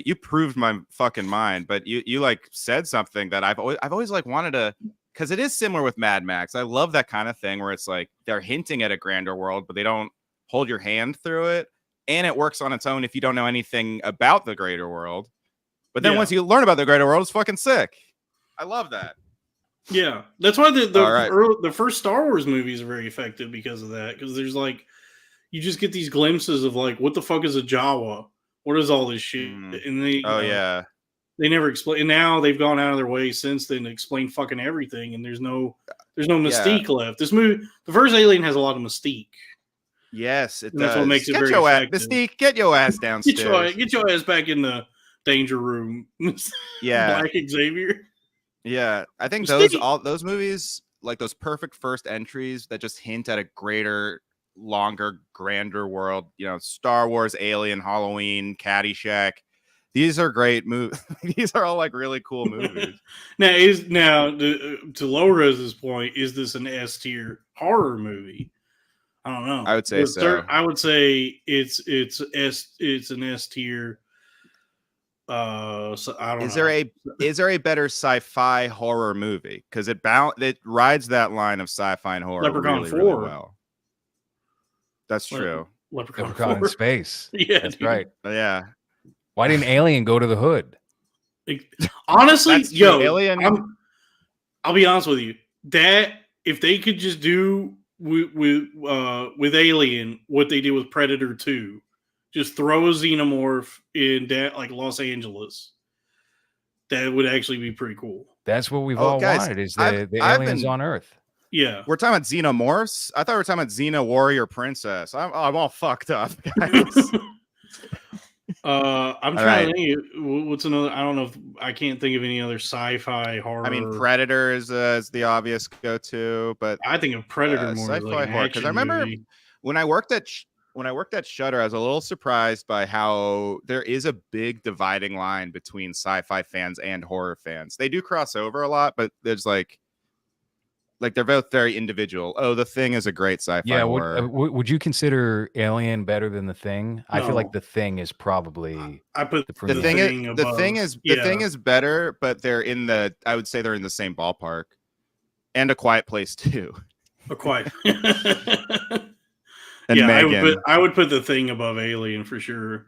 you proved my fucking mind, but you like said something that I've always like wanted to because it is similar with Mad Max. I love that kind of thing where it's like they're hinting at a grander world, but they don't hold your hand through it. And it works on its own if you don't know anything about the greater world. But then once you learn about the greater world, it's fucking sick. I love that. Yeah, that's why Right. the first Star Wars movies are very effective because of that. Because there's like, you just get these glimpses of like, what the fuck is a Jawa? What is all this shit? And they, they never explain. And now they've gone out of their way since then to explain fucking everything. And there's no mystique left. This movie, the first Alien, has a lot of mystique. Yes, it does. That's what makes it very effective. Mystique, get your ass downstairs. Get your ass back in the danger room. Yeah, Black Xavier. Yeah, I think those movies, like those perfect first entries that just hint at a greater, longer, grander world. You know, Star Wars, Alien, Halloween, Caddyshack. These are great movies. These are all like really cool movies. Now to Lowres' point, is this an S tier horror movie? I don't know. I would say so. I would say it's an S tier. So I don't know. Is there a better sci-fi horror movie? Because it rides that line of sci-fi and horror Leprechaun really, 4. really well. That's true. Leprechaun in space. Yeah, that's dude. right. Yeah. Why didn't Alien go to the hood? Honestly, Alien. I'll be honest with you. That if they could just do with Alien what they did with Predator 2. Just throw a xenomorph in like Los Angeles. That would actually be pretty cool. That's what we've all wanted, is the aliens on Earth. Yeah. We're talking about xenomorphs? I thought we were talking about Xena Warrior Princess. I'm all fucked up, guys. I'm trying to think. What's another? I don't know. I can't think of any other sci-fi horror. I mean, Predator is the obvious go-to, but I think of Predator more sci-fi like horror. Because I remember when I worked at Shudder, I was a little surprised by how there is a big dividing line between sci-fi fans and horror fans. They do cross over a lot, but there's like they're both very individual. Oh, The Thing is a great sci-fi horror. Would you consider Alien better than The Thing? No. I feel like The Thing is probably I put The Thing is better, but I would say they're in the same ballpark. And A Quiet Place too. A Quiet. And yeah, I would put The Thing above Alien for sure.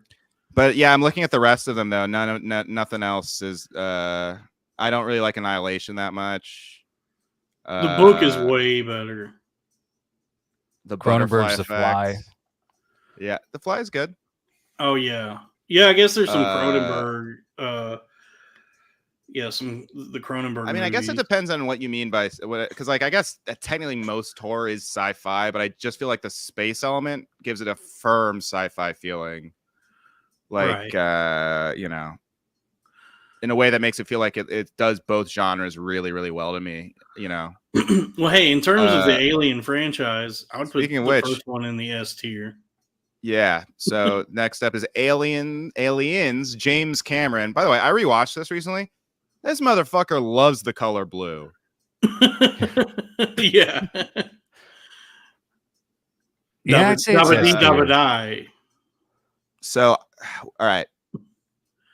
But yeah, I'm looking at the rest of them though. Nothing else is. I don't really like Annihilation that much. The book is way better. The Cronenberg's The Fly. Yeah, The Fly is good. Oh yeah, yeah. I guess there's some Cronenberg. Yeah, the Cronenberg. I mean, movies. I guess it depends on what you mean by because, like, I guess technically most horror is sci-fi, but I just feel like the space element gives it a firm sci-fi feeling, like you know, in a way that makes it feel like it does both genres really, really well to me. You know. Well, hey, in terms of the Alien franchise, I would put the first one in the S tier. Yeah. So next up is Aliens. James Cameron. By the way, I rewatched this recently. This motherfucker loves the color blue. Yeah. Yeah, I'd say it's So, all right.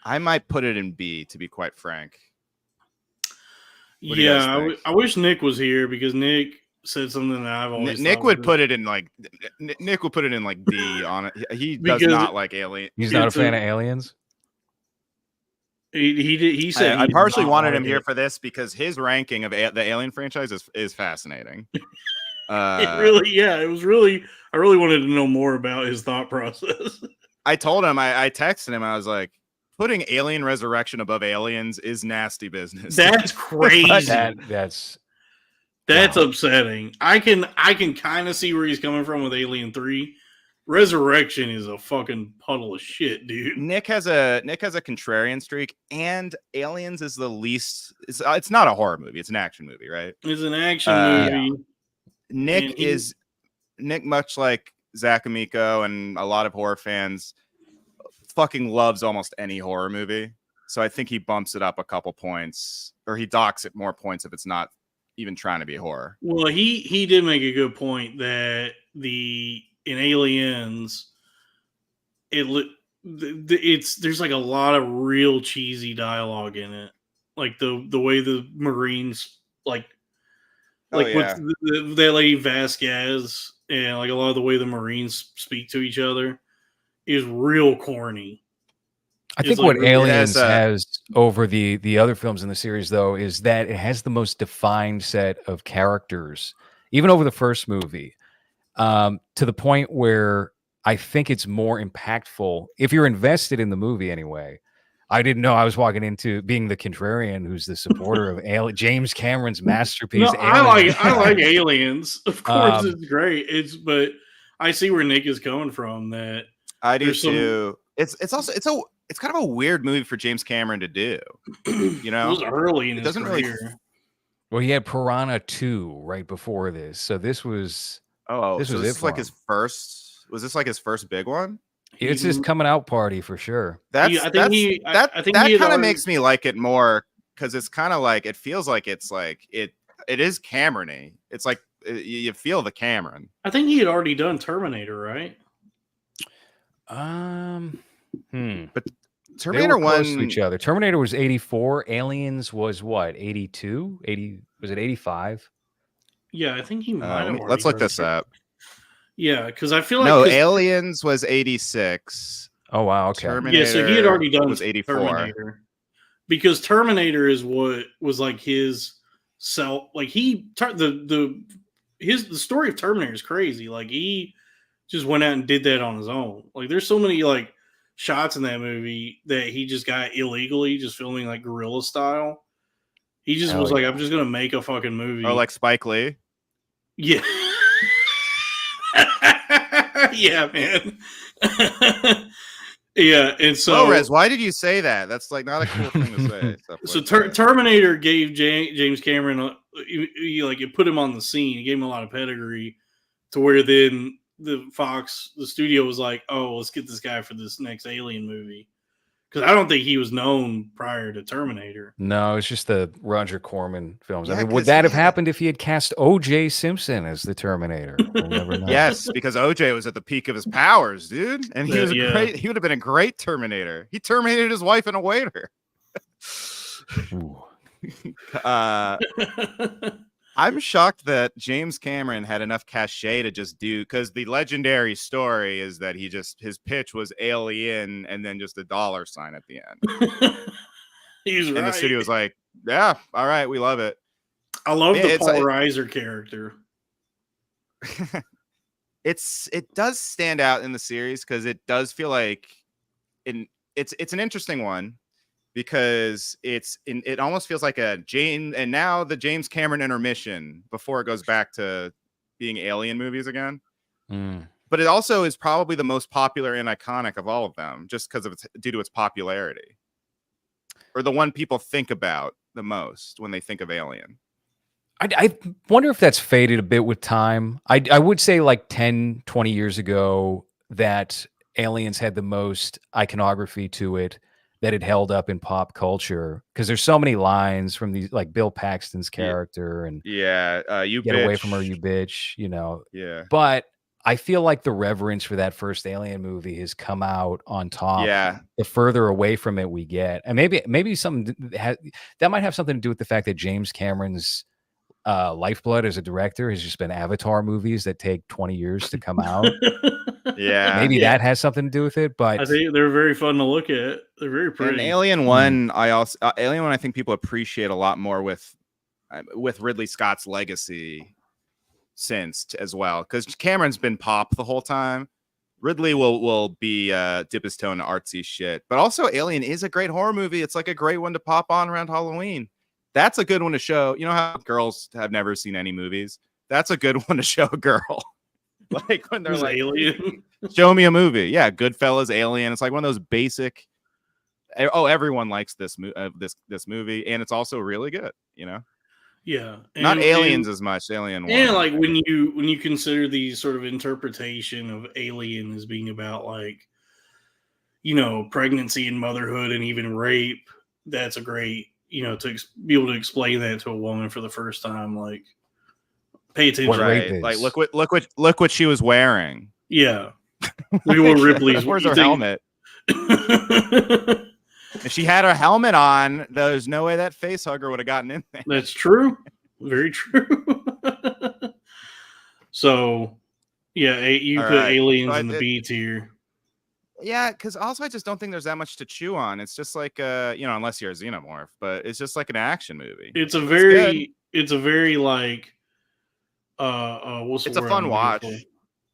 I might put it in B, to be quite frank. Yeah, I wish Nick was here because Nick said something that I've always Nick would put it in like D on it. He does not like Alien. He's not a fan of Aliens. He said I partially wanted him here for this because his ranking of the Alien franchise is fascinating. It was really. I really wanted to know more about his thought process. I told him, I texted him, I was like, putting Alien Resurrection above Aliens is nasty business. That's crazy. That's upsetting. I can kind of see where he's coming from with Alien 3. Resurrection is a fucking puddle of shit, dude. Nick has a contrarian streak, and Aliens is the least. It's not a horror movie; it's an action movie, right? It's an action movie. Yeah. Nick, much like Zach Amico and a lot of horror fans, fucking loves almost any horror movie. So I think he bumps it up a couple points, or he docks it more points if it's not even trying to be horror. Well, he did make a good point that in Aliens, there's like a lot of real cheesy dialogue in it, like the way the Marines like Like Oh, with yeah. that lady Vasquez and like a lot of the way the Marines speak to each other is real corny. I It's think like what really- Aliens It has, has over the other films in the series, though, is that it has the most defined set of characters, even over the first movie, to the point where I think it's more impactful if you're invested in the movie anyway. I didn't know I was walking into being the contrarian who's the supporter of James Cameron's masterpiece. No, I Alien. like Aliens. Of course, Um, it's great. But I see where Nick is coming from. That I do there's some- too. It's also it's kind of a weird movie for James Cameron to do. You it know, was early in it his doesn't really. career. Well, he had Piranha 2 right before this, so this was Oh, this so was this it is for like him. his first. Was this like his first big one? It's his coming out party for sure. That's I think that's he- I- that I think that he had kind of already- makes me like it more because it's kind of like it feels like it's like it is Cameron-y. It's like you feel the Cameron. I think he had already done Terminator, right? But They Terminator were close to 1 each other. Terminator was 84. Aliens was what? 82? 80? Was it 85? Yeah, I think he might have. let's look this up. Yeah, because I feel like No, 'cause- Aliens was 86. Oh wow, okay. Terminator yeah, so he had already done was 84. Terminator. Because Terminator is what was like his self. Like the story of Terminator is crazy. Like he just went out and did that on his own. Like there's so many like shots in that movie that he just got illegally, just filming like guerrilla style. He just Hell was like, yeah. I'm just gonna make a fucking movie. Oh, like Spike Lee. Yeah. Yeah, man. Yeah, and so Lowres, why did you say that? That's like not a cool thing to say. Stuff so like that. Terminator gave James Cameron like it put him on the scene. He gave him a lot of pedigree to where then the studio was like, oh, let's get this guy for this next Alien movie. Because I don't think he was known prior to Terminator. No, it's just the Roger Corman films. I Yeah, mean, would 'cause that have he- happened if he had cast O.J. Simpson as the Terminator? We'll never know. Yes, because OJ was at the peak of his powers, dude, and he was Yeah. great. He would have been a great Terminator. He terminated his wife and a waiter. Ooh. I'm shocked that James Cameron had enough cachet to just do, because the legendary story is that his pitch was Alien and then just a dollar sign at the end. He's And right. the studio was like, yeah, all right, we love it. I love Yeah, the it's Paul like- Reiser character. It does stand out in the series because it does feel like it's an interesting one because it almost feels like a the James Cameron intermission before it goes back to being Alien movies again. Mm. But it also is probably the most popular and iconic of all of them, just because of due to its popularity, or the one people think about the most when they think of Alien. I wonder if that's faded a bit with time. I would say like 10, 20 years ago that Aliens had the most iconography to it, that it held up in pop culture, because there's so many lines from these, like Bill Paxton's character and Yeah, you get bitch. away from her, you bitch, you know. Yeah, But I feel like the reverence for that first Alien movie has come out on top. yeah. The further away from it we get, and maybe something that might have something to do with the fact that James Cameron's lifeblood as a director has just been Avatar movies that take 20 years to come out. Yeah. Maybe Yeah. that has something to do with it. But I think they're very fun to look at. They're very And pretty. Alien 1, Alien 1, I think people appreciate a lot more with Ridley Scott's legacy as well, because Cameron's been pop the whole time. Ridley will be dip his toe into artsy shit, but also Alien is a great horror movie. It's like a great one to pop on around Halloween. That's a good one to show. You know how girls have never seen any movies? That's a good one to show a girl. Like when they're There's like, Alien. show me a movie. Yeah, Goodfellas, Alien. It's like one of those basic. Oh, everyone likes this movie, and it's also really good. You know, Yeah, not And- Aliens as much. Alien 1. And like when you consider the sort of interpretation of Alien as being about like, you know, pregnancy and motherhood and even rape, that's a great, you know, to be able to explain that to a woman for the first time. Like, pay attention. What rape right? is. Like look what she was wearing. Yeah, look at what Ripley's. Where's you her think- helmet? If she had her helmet on, there's no way that face hugger would have gotten in there. That's true. Very true. So yeah, you All put right. Aliens So in the B tier. Yeah, because also I just don't think there's that much to chew on. It's just like unless you're a xenomorph, but it's just like an action movie. It's a good. very like what's the It's a word fun I'm looking watch. for?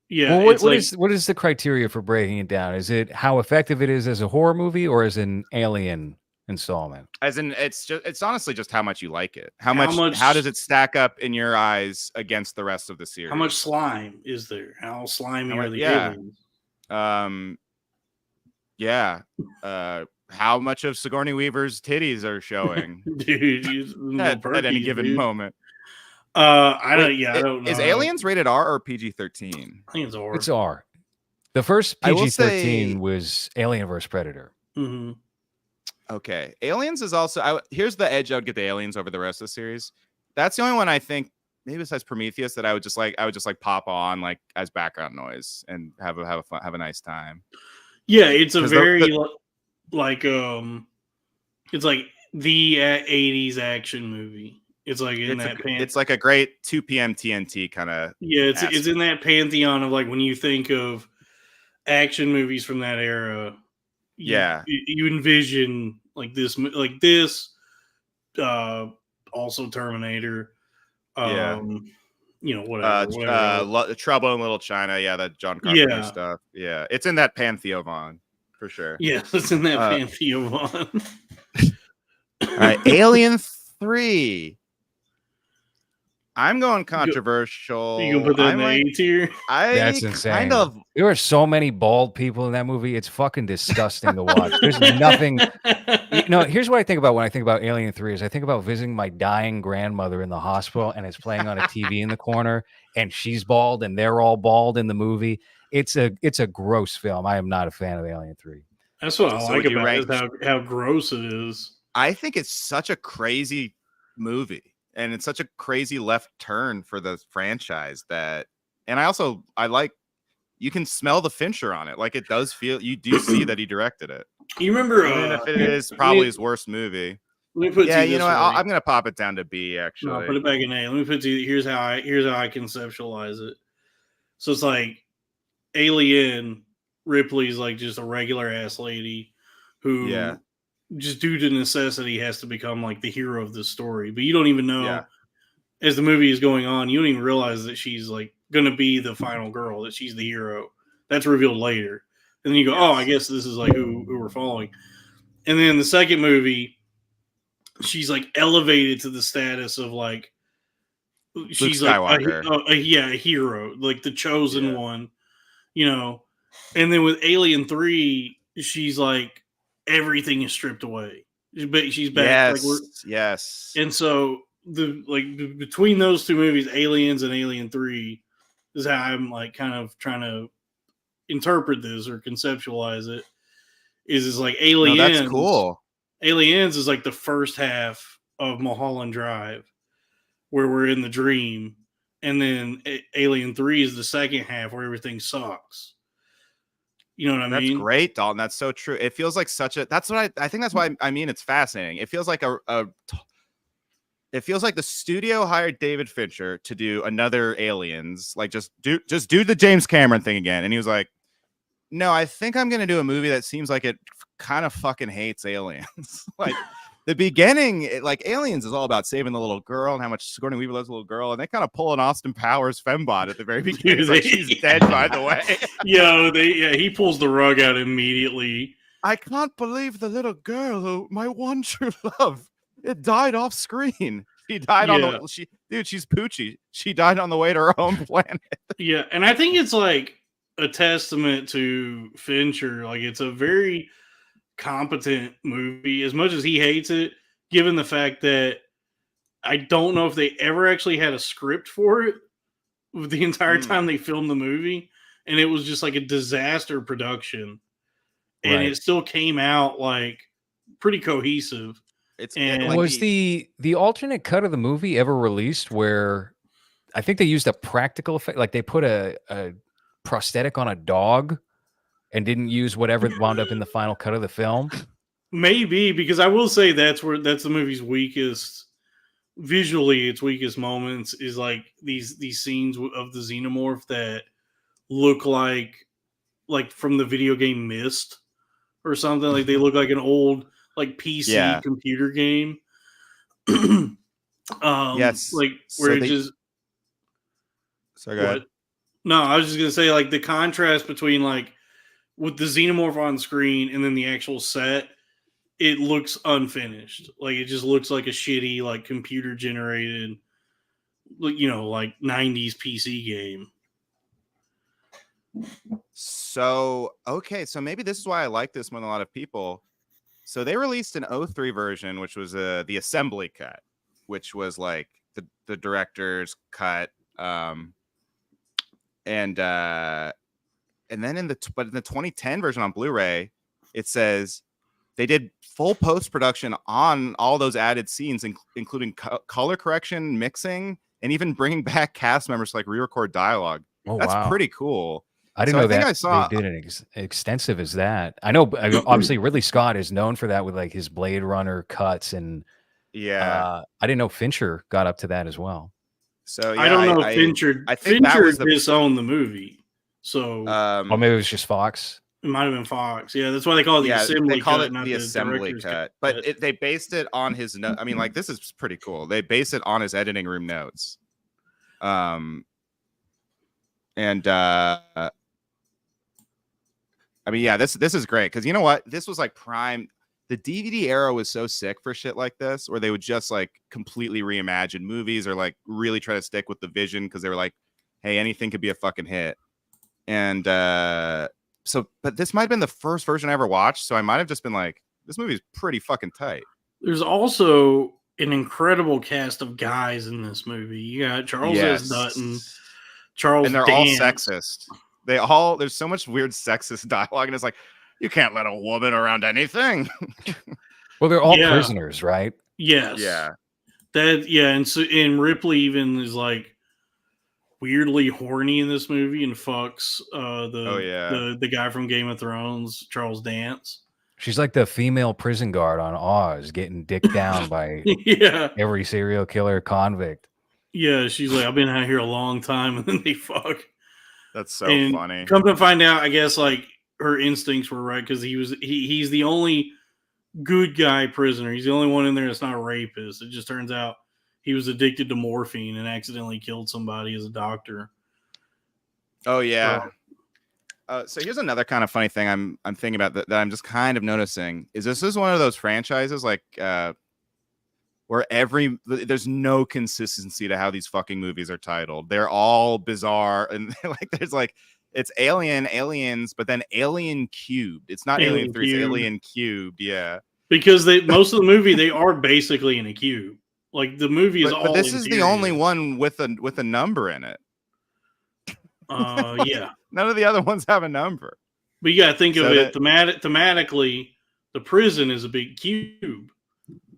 Yeah, Well, it's like what is the criteria for breaking it down? Is it how effective it is as a horror movie or as an Alien installment? As in, it's honestly just how much you like it. How much does it stack up in your eyes against the rest of the series? how much slime is there? How slimy are the yeah. aliens? Yeah. How much of Sigourney Weaver's titties are showing? Dude, at any given moment. I don't know. Is Aliens rated R or PG-13? I think it's R. It's R. The first PG-13 was Alien vs. Predator. Mm-hmm. Okay. Aliens is also here's the edge I would get the Aliens over the rest of the series. That's the only one I think, maybe besides Prometheus, that I would just like pop on like as background noise and have a nice time. Yeah, it's a very it's like the 80s action movie. It's like it's like a great 2 p.m. TNT kind of. Yeah, it's in that pantheon of like when you think of action movies from that era. You envision like this, also Terminator. Whatever. Trouble in Little China. Yeah, that John Carpenter stuff. Yeah, it's in that pantheon for sure. Yeah, it's in that pantheon. All right, Alien 3. I'm going controversial. You gonna put that in the A tier? That's insane. There are so many bald people in that movie. It's fucking disgusting to watch. There's nothing. Here's what I think about when I think about Alien 3 is I think about visiting my dying grandmother in the hospital and it's playing on a TV in the corner and she's bald and they're all bald in the movie. It's a gross film. I am not a fan of Alien 3. That's what I like about it, is how gross it is. I think it's such a crazy movie. And it's such a crazy left turn for the franchise I like, you can smell the Fincher on it. Like it does feel, you do see that he directed it. You remember, even if it is probably his worst movie. Let me put I'm going to pop it down to B actually. No, put it back in A. Let me put here's how I conceptualize it. So it's like Alien, Ripley's like just a regular ass lady who just due to necessity has to become like the hero of this story, but you don't even know as the movie is going on, you don't even realize that she's like going to be the final girl, that she's the hero. That's revealed later. And then you go, oh, I guess this is like who we're following. And then the second movie, she's like elevated to the status of like, she's like a hero, like the chosen one, and then with Alien 3, she's like, everything is stripped away, but she's back. Yes. And so between those two movies, Aliens and Alien 3, is how I'm like kind of trying to interpret this or conceptualize it. Is like Aliens? No, that's cool. Aliens is like the first half of Mulholland Drive, where we're in the dream, and then Alien 3 is the second half where everything sucks. You know what I mean? That's great, Dalton. That's so true. It feels like that's what I think. That's why I mean it's fascinating. It feels like it feels like the studio hired David Fincher to do another Aliens, like just do the James Cameron thing again. And he was like, no, I think I'm going to do a movie that seems like it kind of fucking hates aliens. Like the beginning, Aliens is all about saving the little girl and how much Sigourney Weaver loves the little girl. And they kind of pull an Austin Powers fembot at the very beginning. It's like, she's dead, by the way. He pulls the rug out immediately. I can't believe the little girl who my one true love, it died off screen. She died on she's Poochie. She died on the way to her home planet. Yeah. And I think it's like a testament to Fincher. Like it's a very competent movie, as much as he hates it, given the fact that I don't know if they ever actually had a script for it the entire time they filmed the movie, and it was just like a disaster production, and it still came out like pretty cohesive. Was the alternate cut of the movie ever released where I think they used a practical effect, like they put a prosthetic on a dog and didn't use whatever wound up in the final cut of the film? Maybe, because I will say that's the movie's weakest visually its weakest moments is like these scenes of the xenomorph that look like from the video game Myst or something. Like they look like an old like PC computer game. Yes. Like where it just. Sorry, go ahead. No, I was just gonna say like the contrast between like with the xenomorph on screen and then the actual set, it looks unfinished. Like it just looks like a shitty like computer generated, like 90s PC game. So okay, so maybe this is why I like this more than a lot of people. So they released an 03 version, which was the assembly cut, which was like the director's cut. And then in the 2010 version on Blu-ray, it says they did full post-production on all those added scenes, including color correction, mixing, and even bringing back cast members to like re-record dialogue. Oh, that's wow. pretty cool. I didn't know that they did an extensive as that. I know obviously Ridley Scott is known for that with like his Blade Runner cuts, and I didn't know Fincher got up to that as well. So yeah, I don't know. Fincher disowned the movie. So maybe it was just Fox. It might have been Fox. Yeah, that's why they call it the assembly cut. They call it the assembly cut. But they based it on his note. I mean, like this is pretty cool. They based it on his editing room notes. I mean, yeah, this is great because you know what? This was like prime. The DVD era was so sick for shit like this, where they would just like completely reimagine movies or like really try to stick with the vision because they were like, hey, anything could be a fucking hit. And but this might have been the first version I ever watched, so I might have just been like, this movie is pretty fucking tight. There's also an incredible cast of guys in this movie. You got Charles S. Dutton, Charles, and they're Dance. all sexist. There's so much weird sexist dialogue, and it's like, you can't let a woman around anything. Well, they're all prisoners, right? Yes. Yeah. And Ripley even is like weirdly horny in this movie and fucks the guy from Game of Thrones, Charles Dance. She's like the female prison guard on Oz, getting dicked down by every serial killer convict. Yeah, she's like, I've been out here a long time, and then they fuck. That's so funny. Come to find out, I guess like her instincts were right because he's the only good guy prisoner. He's the only one in there that's not a rapist. It just turns out he was addicted to morphine and accidentally killed somebody as a doctor. Oh yeah. So here's another kind of funny thing I'm thinking about that I'm just kind of noticing is this is one of those franchises like where there's no consistency to how these fucking movies are titled. They're all bizarre and like there's like it's Aliens, but then Alien Cubed. It's not Alien 3, it's Alien Cubed, yeah. Because most of the movie they are basically in a cube. Like the movie is all. But this is the only one with a number in it. Yeah. None of the other ones have a number. But you got to think of it thematically. The prison is a big cube.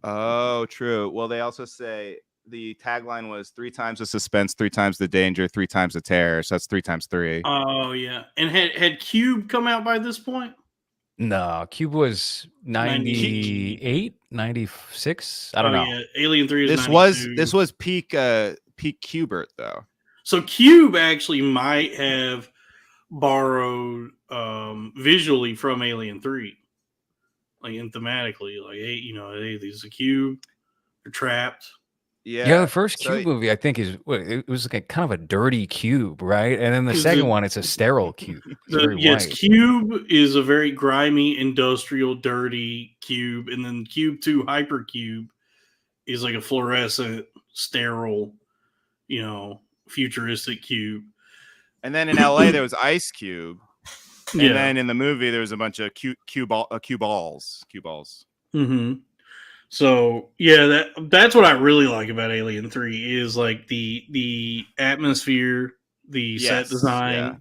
Oh, true. Well, they also say the tagline was 3 times the suspense, 3 times the danger, 3 times the terror. So that's 3 times 3. Oh yeah. And had Cube come out by this point? No, Cube was 98, 96. I don't know. Yeah. Alien 3 is This was peak Cubert though. So Cube actually might have borrowed visually from Alien 3. Like and thematically, like hey, there's a cube, they're trapped. Yeah, the first Cube movie I think it was like kind of a dirty cube, right? And then the second one, it's a sterile cube. Cube is a very grimy, industrial, dirty cube, and then Cube 2 Hypercube is like a fluorescent, sterile, futuristic cube. And then in LA there was Ice Cube. And then in the movie there was a bunch of cue balls. Mm-hmm. So yeah, that's what I really like about Alien 3 is like the atmosphere, the set design. Yeah.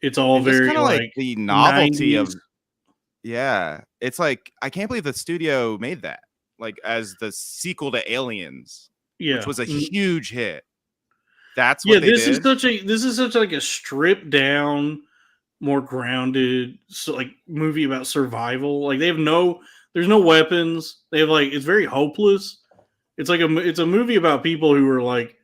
It's all very kind of like the novelty 90s. of it's like I can't believe the studio made that like as the sequel to Aliens, which was a huge hit. That's what they did. This is such like a stripped down, more grounded movie about survival. Like there's no weapons. They have it's very hopeless. It's a movie about people who are like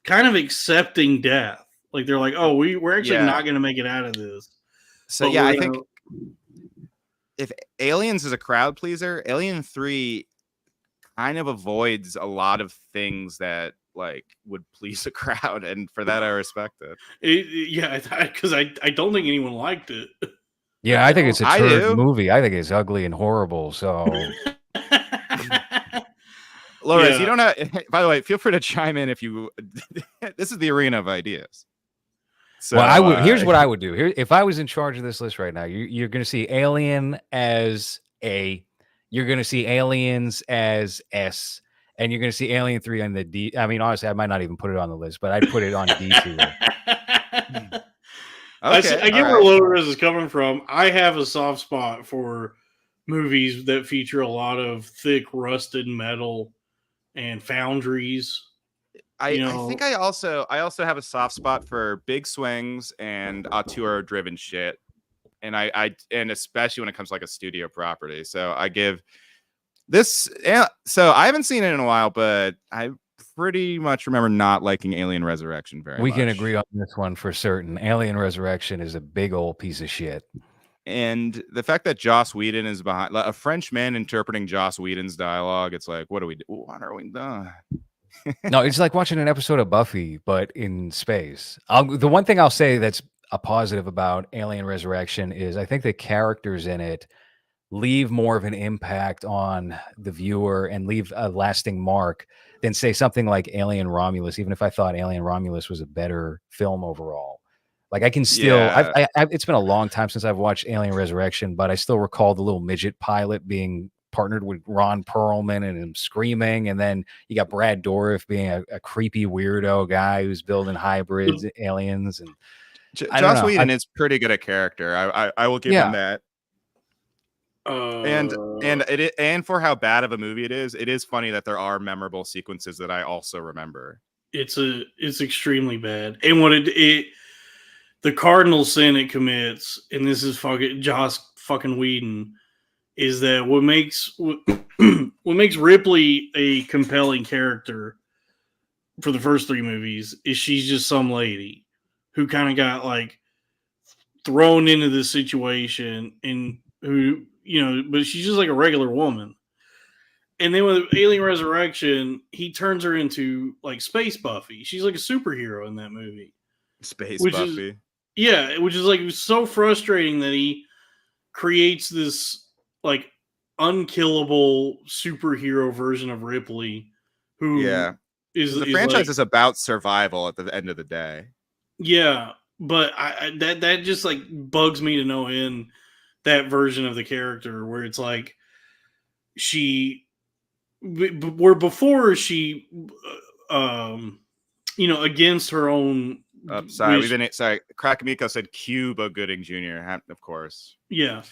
kind of accepting death. Like they're like, oh, we're actually not going to make it out of this. So yeah, I think if Aliens is a crowd pleaser, Alien 3 kind of avoids a lot of things that like would please a crowd, and for that I respect it. Because I don't think anyone liked it. Yeah, I think it's a turd movie. I think it's ugly and horrible. So, Lowres, you don't have. By the way, feel free to chime in if you. This is the arena of ideas. So, well, I would. Here's what I would do. Here, if I was in charge of this list right now, you're going to see Alien as A. You're going to see Aliens as S, and you're going to see Alien 3 on the D. I mean, honestly, I might not even put it on the list, but I'd put it on D tier. Okay, I get where Lowres is coming from. I have a soft spot for movies that feature a lot of thick, rusted metal and foundries. I think I also have a soft spot for big swings and auteur-driven shit, and and especially when it comes to like a studio property. So I give this. So I haven't seen it in a while, but I pretty much remember not liking Alien Resurrection very much. We can agree on this one for certain. Alien Resurrection is a big old piece of shit. And the fact that Joss Whedon is behind, like, a French man interpreting Joss Whedon's dialogue, it's like, what are we doing? No, it's like watching an episode of Buffy, but in space. The one thing I'll say that's a positive about Alien Resurrection is I think the characters in it leave more of an impact on the viewer and leave a lasting mark than say something like Alien Romulus, even if I thought Alien Romulus was a better film overall. Like I can still, it's been a long time since I've watched Alien Resurrection, but I still recall the little midget pilot being partnered with Ron Perlman and him screaming. And then you got Brad Dourif being a creepy weirdo guy who's building hybrids, aliens. And Joss Whedon is pretty good at character. I will give him that. And for how bad of a movie it is funny that there are memorable sequences that I also remember. It's extremely bad. And what the cardinal sin it commits, and this is Joss fucking Whedon, is that what makes Ripley a compelling character for the first three movies is she's just some lady who kind of got like thrown into this situation and who, but she's just like a regular woman. And then with Alien Resurrection, he turns her into like Space Buffy. She's like a superhero in that movie. Space Buffy. Which is like so frustrating that he creates this like unkillable superhero version of Ripley who is the franchise is about survival at the end of the day. Yeah, but that just like bugs me to no end, that version of the character where it's like before she against her own sorry, Krakamiko said Cuba Gooding Jr. Of course. Yeah.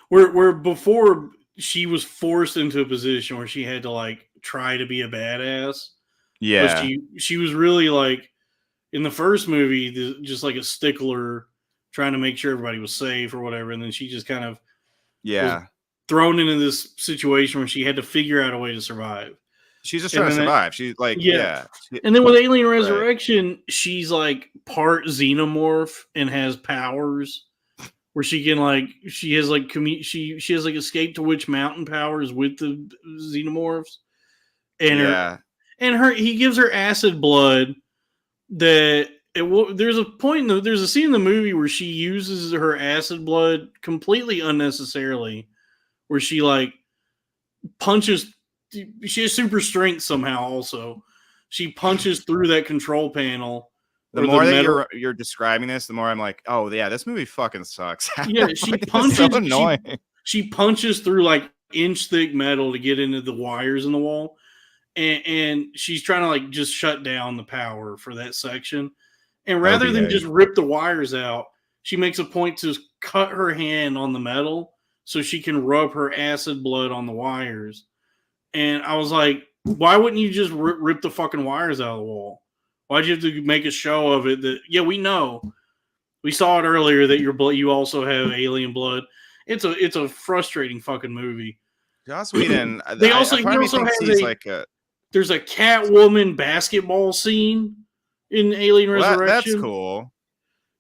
where before she was forced into a position where she had to like try to be a badass. Yeah. But she was really like in the first movie just like a stickler trying to make sure everybody was safe or whatever, and then she just kind of was thrown into this situation where she had to figure out a way to survive. She's just trying to survive. She's like, And then with Alien Resurrection, she's like part xenomorph and has powers where she can like, she has like escape to witch mountain powers with the xenomorphs. And he gives her acid blood that there's a scene in the movie where she uses her acid blood completely unnecessarily, where she like punches. She has super strength somehow. Also, she punches through that control panel. The more that you're describing this, the more I'm like, oh yeah, this movie fucking sucks. Yeah, she punches. So annoying. She punches through like inch thick metal to get into the wires in the wall, and she's trying to like just shut down the power for that section. And rather than just rip the wires out, she makes a point to cut her hand on the metal so she can rub her acid blood on the wires. And I was like, why wouldn't you just rip the fucking wires out of the wall? Why'd you have to make a show of it that, we know. We saw it earlier that you also have alien blood. It's a frustrating fucking movie. Joss Whedon. They I- also part he of me also thinks has he's a like a. there's a Catwoman basketball scene in Alien Well, Resurrection. that's cool.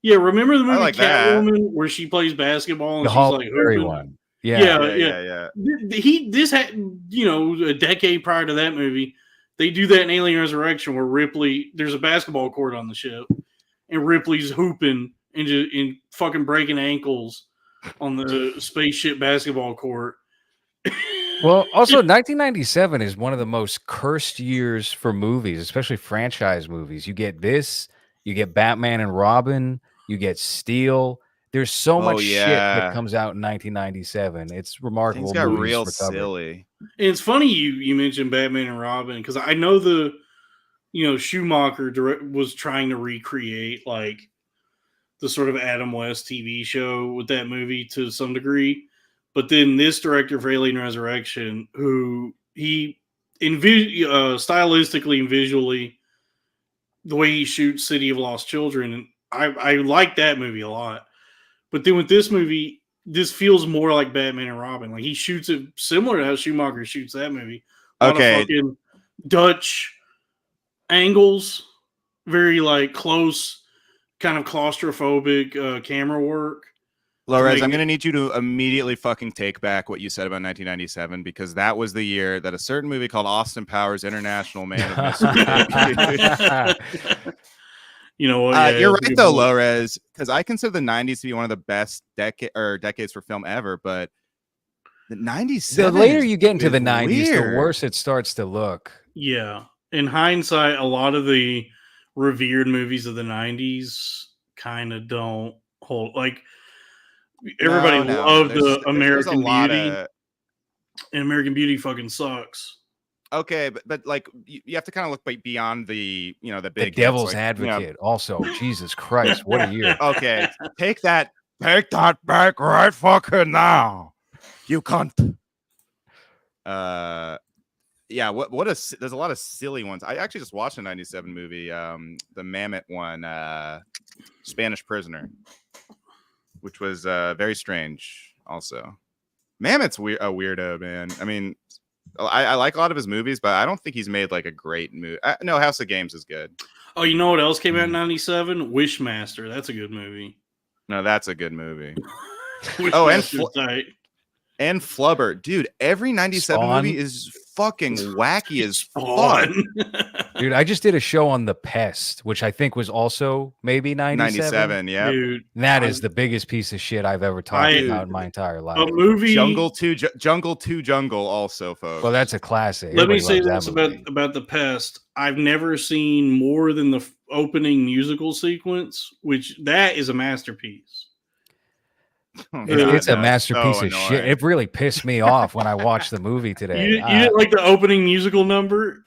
Yeah, remember the movie like that. Catwoman where she plays basketball and The she's Halle like Berry hooping? one. Yeah. This had a decade prior to that movie. They do that in Alien Resurrection where Ripley, there's a basketball court on the ship, and Ripley's hooping and fucking breaking ankles on the spaceship basketball court. Well, also 1997 is one of the most cursed years for movies, especially franchise movies. You get this, you get Batman and Robin, you get Steel. There's so much shit that comes out in 1997. It's remarkable. Things got movies real recovered. silly. And it's funny you mentioned Batman and Robin because I know Schumacher was trying to recreate like the sort of Adam West TV show with that movie to some degree. But then this director for Alien Resurrection, who he stylistically and visually, the way he shoots City of Lost Children, and I like that movie a lot. But then with this movie, this feels more like Batman and Robin. Like he shoots it similar to how Schumacher shoots that movie. A lot of fucking Dutch angles, very like close, kind of claustrophobic camera work. Lowres, I'm going to need you to immediately fucking take back what you said about 1997 because that was the year that a certain movie called Austin Powers International Man of Mystery. You know what? You're right though, Lowres, because I consider the 90s to be one of the best decades for film ever, but the 97. The later you get into the 90s, weird. the worse it starts to look. Yeah. In hindsight, a lot of the revered movies of the 90s kind of don't hold. Like, everybody loved the American Beauty, and American Beauty fucking sucks. Okay, but like you have to kind of look beyond the the big Devil's Advocate. Also, Jesus Christ, what a year! Okay, take that back right fucking now, you cunt. Yeah, there's a lot of silly ones. I actually just watched a 97 movie, the Mammoth one, Spanish Prisoner, which was very strange. Also, Mammoth's a weirdo, man. I mean, I like a lot of his movies, but I don't think he's made like a great movie. No, House of Games is good. Oh, you know what else came out in 97? Wishmaster. That's a good movie. No, that's a good movie. And Flubber. Dude, every 97 Spawn. movie is fucking wacky as fuck. Dude, I just did a show on The Pest, which I think was also maybe 97. Yeah. Dude, that is the biggest piece of shit I've ever talked about in my entire life. A movie Jungle 2 Jungle also, folks. Well, that's a classic. Let me say this about The Pest. I've never seen more than the opening musical sequence, which that is a masterpiece. It's a masterpiece of shit. It really pissed me off when I watched the movie today. You didn't like the opening musical number?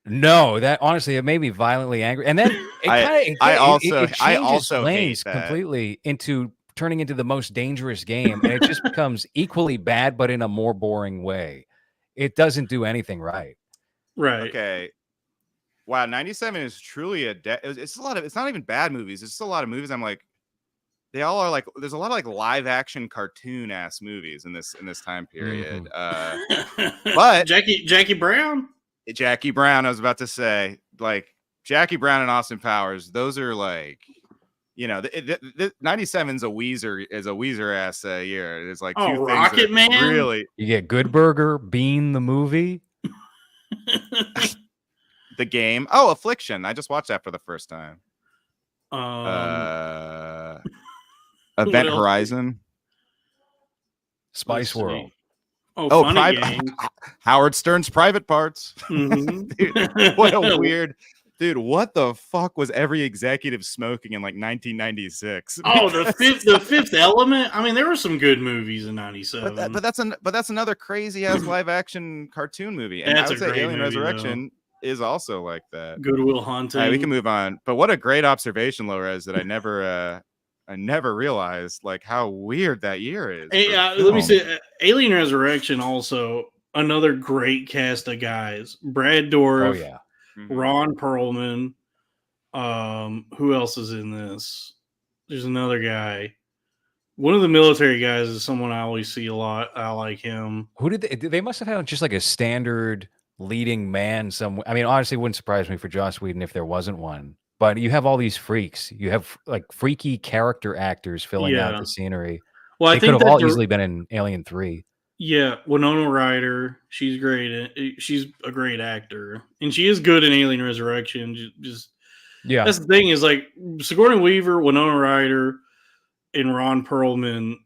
No, that honestly it made me violently angry. And then I also lanes completely into turning into the most dangerous game, and it just becomes equally bad, but in a more boring way. It doesn't do anything right. Right. Okay. Wow, 97 is truly it's a lot of, it's not even bad movies. It's just a lot of movies. I'm like, they all are like, there's a lot of like live action cartoon ass movies in this time period. But Jackie Brown, I was about to say, like Jackie Brown and Austin Powers. Those are like, the 97 is a Weezer ass year. There's like two Rocket things Man. Really, you get Good Burger, Bean the movie, the game. Oh, Affliction. I just watched that for the first time. Event Horizon, Spice World. Howard Stern's Private Parts. Mm-hmm. Dude, what a weird dude. What the fuck was every executive smoking in like 1996? Oh, the Fifth Element. I mean, there were some good movies in 97. But that's another crazy ass live action cartoon movie. And that's I would say Alien movie, Resurrection is also like that. Good Will Hunting. All right, we can move on. But what a great observation, Lowres, that I never realized like how weird that year is. Hey, let me say, Alien Resurrection also another great cast of guys. Brad Dourif, Ron Perlman. Who else is in this? There's another guy One of the military guys is someone I always see a lot. I like him. Who did they must have had just like a standard leading man somewhere. I mean, honestly, it wouldn't surprise me for Joss Whedon if there wasn't one. But you have all these freaks. You have like freaky character actors filling out Yeah. the scenery. Well, I They could think have all that easily been in Alien 3. Yeah, Winona Ryder. She's great. She's a great actor, and she is good in Alien Resurrection. Just Yeah. that's the thing is like Sigourney Weaver, Winona Ryder, and Ron Perlman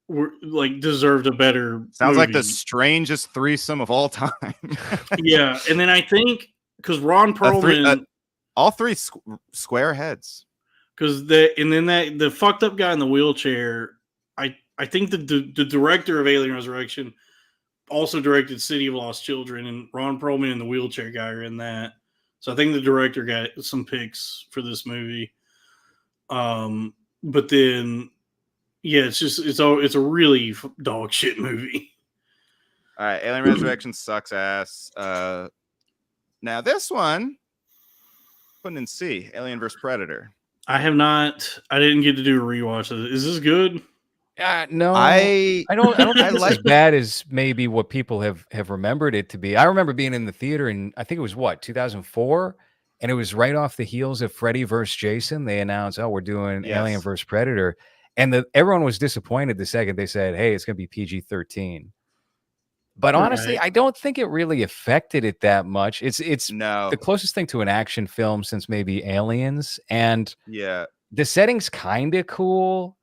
were like deserved a better. Sounds like the movie. strangest threesome of all time. Yeah, and then I think because Ron Perlman, all three square heads. Because the fucked up guy in the wheelchair. I think the director of Alien Resurrection also directed City of Lost Children, and Ron Perlman and the wheelchair guy are in that. So I think the director got some picks for this movie. But then, yeah, it's a really dog shit movie. All right, Alien Resurrection sucks ass. Now this one, putting in C, Alien vs Predator. I didn't get to do a rewatch of it. Is this good? No, I don't think I it's like as bad as maybe what people have remembered it to be. I remember being in the theater in, I think it was 2004, and it was right off the heels of Freddy vs. Jason. They announced, "Oh, we're doing Alien vs. Predator," and everyone was disappointed the second they said, "Hey, it's going to be PG-13." But honestly, I don't think it really affected it that much. It's the closest thing to an action film since maybe Aliens, and the setting's kind of cool.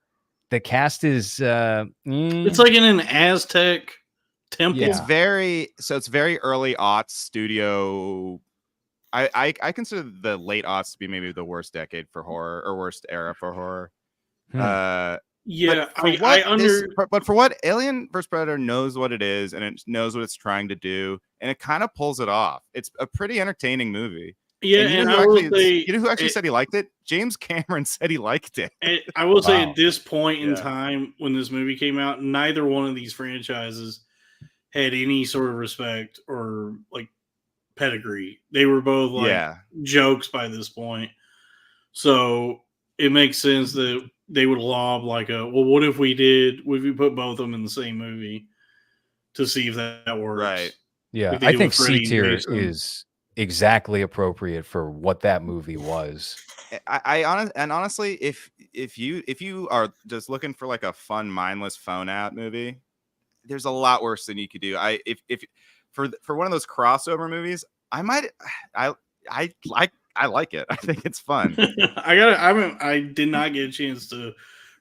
The cast is it's like in an Aztec temple. It's very early aughts studio. I consider the late aughts to be maybe the worst decade for horror, or worst era for horror. Yeah, but for what Alien vs Predator knows what it is, and it knows what it's trying to do, and it kind of pulls it off. It's a pretty entertaining movie. Yeah, and you know who actually said he liked it? James Cameron said he liked it. I will say at this point in time when this movie came out, neither one of these franchises had any sort of respect or like pedigree. They were both like jokes by this point. So it makes sense that they would lob like what if we put both of them in the same movie to see if that works. Right. Yeah. I think C tier is exactly appropriate for what that movie was. Honestly, if you are just looking for like a fun, mindless phone app movie, there's a lot worse than you could do. If for one of those crossover movies, I like it. I think it's fun. I did not get a chance to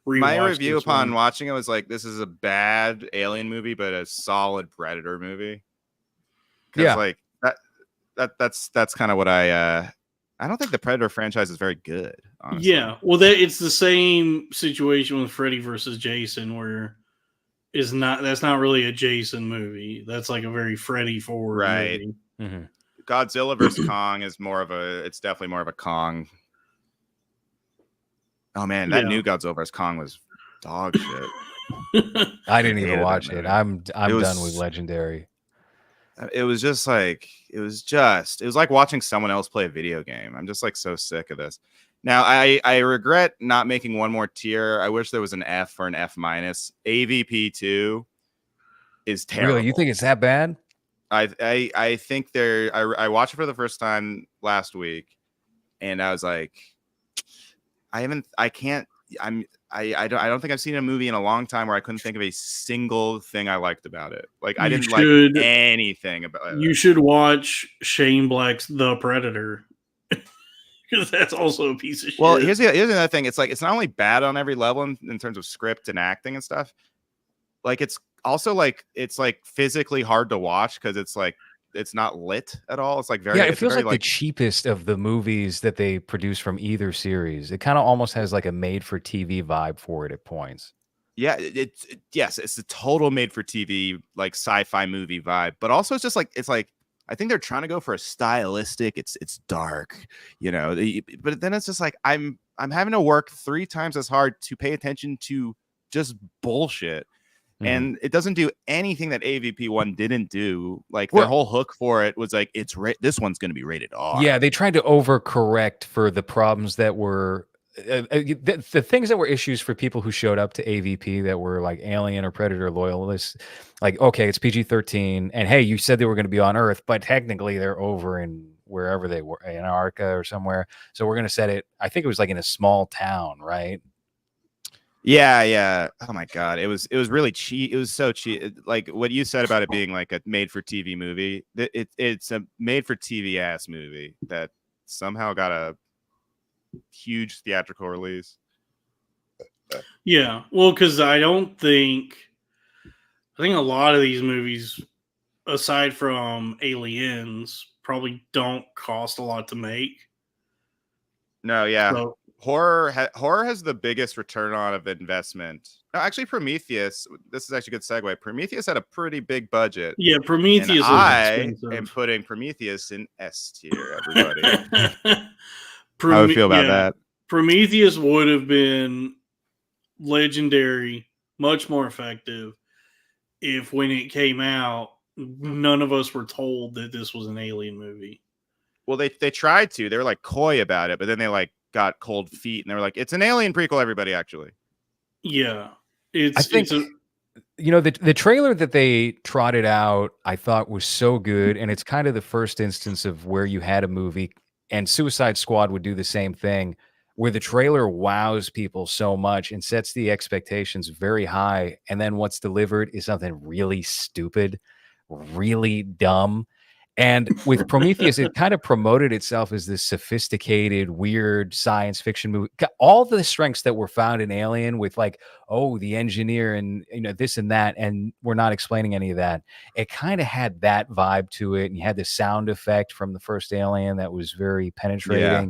rewatch. My review upon watching it was like, this is a bad Alien movie, but a solid Predator movie. Yeah, like that's kind of what I don't think the Predator franchise is very good, honestly. Yeah, well, it's the same situation with Freddy versus Jason, where that's not really a Jason movie. That's like a very Freddy forward movie. Mm-hmm. Godzilla versus Kong is it's definitely more of a Kong. Oh man, that new Godzilla versus Kong was dog shit. I didn't even watch it. I'm done with Legendary. It was like watching someone else play a video game. I'm just like so sick of this. Now I regret not making one more tier. I wish there was an F or an F minus. AVP2 is terrible. Really? You think it's that bad? I think I watched it for the first time last week, and I was like, I don't think I've seen a movie in a long time where I couldn't think of a single thing I liked about it. Like I didn't like anything about it. You should watch Shane Black's The Predator, because that's also a piece of shit. Well, here's another thing. It's like, it's not only bad on every level in terms of script and acting and stuff. Like it's also like, it's like physically hard to watch because it's like, it's not lit at all. It's like very, it feels like the cheapest of the movies that they produce from either series. It kind of almost has like a made for TV vibe for it at points. Yeah, it's a total made for TV, like sci-fi movie vibe, but also it's like I think they're trying to go for a stylistic. It's dark, you know, but then it's just like I'm having to work 3 times as hard to pay attention to just bullshit. And it doesn't do anything that AVP1 didn't do. Like their whole hook for it was like, this one's going to be rated R. Yeah, they tried to overcorrect for the problems that were the things that were issues for people who showed up to AVP that were like Alien or Predator loyalists, like, okay, it's PG-13, and hey, you said they were going to be on Earth, but technically they're over in wherever they were, Antarctica or somewhere. So we're going to set it. I think it was like in a small town, right? Yeah. Oh my god, it was really cheap. It was so cheap. Like what you said about it being like a made-for-TV movie. It's a made-for-TV ass movie that somehow got a huge theatrical release. Yeah, well, because I think a lot of these movies, aside from Aliens, probably don't cost a lot to make. No, yeah. So, Horror has the biggest return on of investment. No, actually, Prometheus. This is actually a good segue. Prometheus had a pretty big budget. yeah, Prometheus And was I expensive. am putting Prometheus in S tier. Everybody, How do you feel about that? Prometheus would have been legendary, much more effective if when it came out, none of us were told that this was an alien movie. Well, they tried to. They were like coy about it, but then they like got cold feet and they were like, "It's an Alien prequel." Everybody, actually, yeah, I think you know the trailer that they trotted out, I thought was so good, and it's kind of the first instance of where you had a movie, and Suicide Squad would do the same thing, where the trailer wows people so much and sets the expectations very high, and then what's delivered is something really stupid, really dumb. And with Prometheus, it kind of promoted itself as this sophisticated, weird science fiction movie. All the strengths that were found in Alien, with like, oh, the engineer and this and that, and we're not explaining any of that. It kind of had that vibe to it, and you had the sound effect from the first Alien that was very penetrating. Yeah.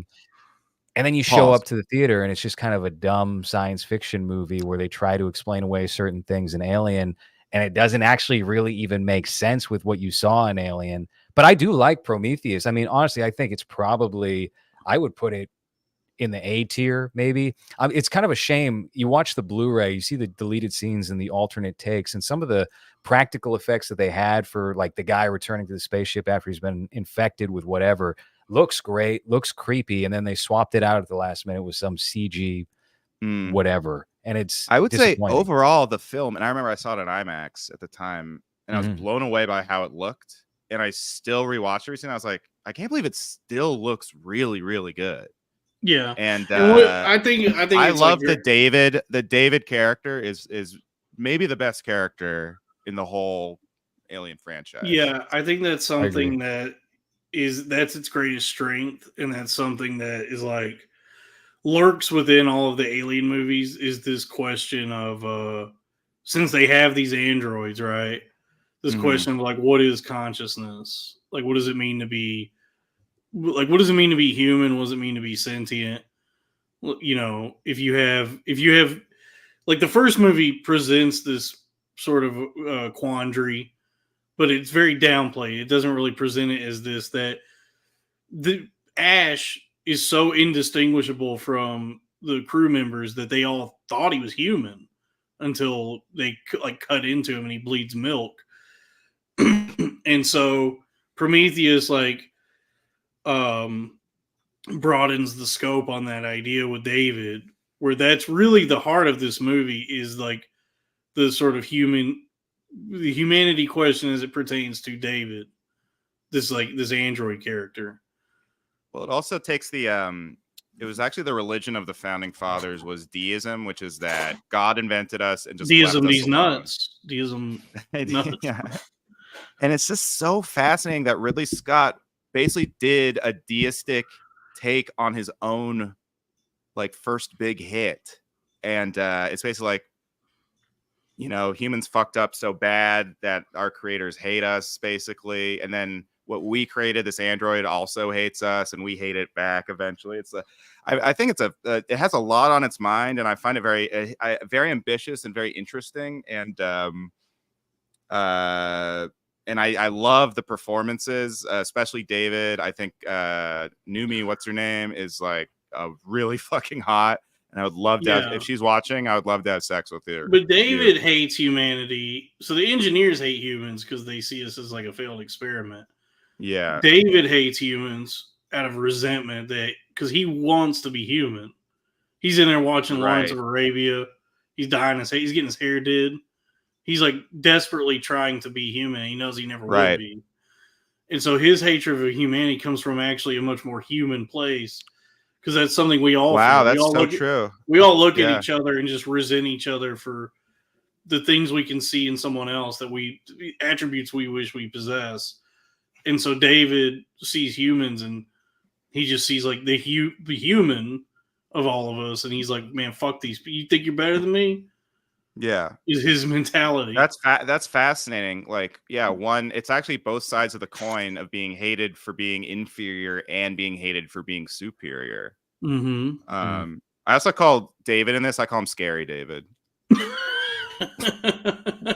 And then you show up to the theater, and it's just kind of a dumb science fiction movie where they try to explain away certain things in Alien, and it doesn't actually really even make sense with what you saw in Alien. But I do like Prometheus. I mean, honestly, I think it's probably, I would put it in the A tier, maybe. It's kind of a shame. You watch the Blu-ray, you see the deleted scenes and the alternate takes, and some of the practical effects that they had for like the guy returning to the spaceship after he's been infected with whatever looks great, looks creepy, and then they swapped it out at the last minute with some CG whatever. And it's, I would say overall the film, and I remember I saw it in IMAX at the time, and I was blown away by how it looked. And I still rewatched it recently. I was like, I can't believe it still looks really, really good. Yeah, and I think I love the David. The David character is maybe the best character in the whole Alien franchise. Yeah, I think that's something that's its greatest strength, and that's something that is like lurks within all of the Alien movies. Is this question of since they have these androids, right? This question of like, what is consciousness? Like, what does it mean to be? Like, what does it mean to be human? What does it mean to be sentient? You know, if you have, like, the first movie presents this sort of quandary, but it's very downplayed. It doesn't really present it as this, that the Ash is so indistinguishable from the crew members that they all thought he was human until they like cut into him and he bleeds milk. And so Prometheus broadens the scope on that idea with David, where that's really the heart of this movie, is like the sort of the humanity question as it pertains to David, this android character. Well, it also takes the it was actually the religion of the founding fathers was deism, which is that God invented us and just deism, left us these alone. Nuts. Deism nuts. Yeah. And it's just so fascinating that Ridley Scott basically did a deistic take on his own like first big hit. And it's basically like, humans fucked up so bad that our creators hate us, basically. And then what we created, this android, also hates us, and we hate it back eventually. I think it has a lot on its mind, and I find it very very ambitious and very interesting. And I love the performances, especially David. I think Numi, what's her name, is like really fucking hot. And I would love to have, if she's watching, I would love to have sex with her. But David hates humanity. So the engineers hate humans because they see us as like a failed experiment. Yeah. David hates humans out of resentment, because he wants to be human. He's in there watching Lawrence Right. of Arabia. He's dying. He's getting his hair did. He's like desperately trying to be human. He knows he never will Right. be. And so his hatred of humanity comes from actually a much more human place, because that's something we all Wow, feel. that's so true. We all look Yeah. at each other and just resent each other for the things we can see in someone else, attributes we wish we possess. And so David sees humans, and he just sees like the human of all of us, and he's like, man, fuck these. You think you're better than me? Yeah. Is his mentality. That's fascinating. Like, yeah, it's actually both sides of the coin of being hated for being inferior and being hated for being superior. Mm-hmm. I also call David in this, I call him Scary David.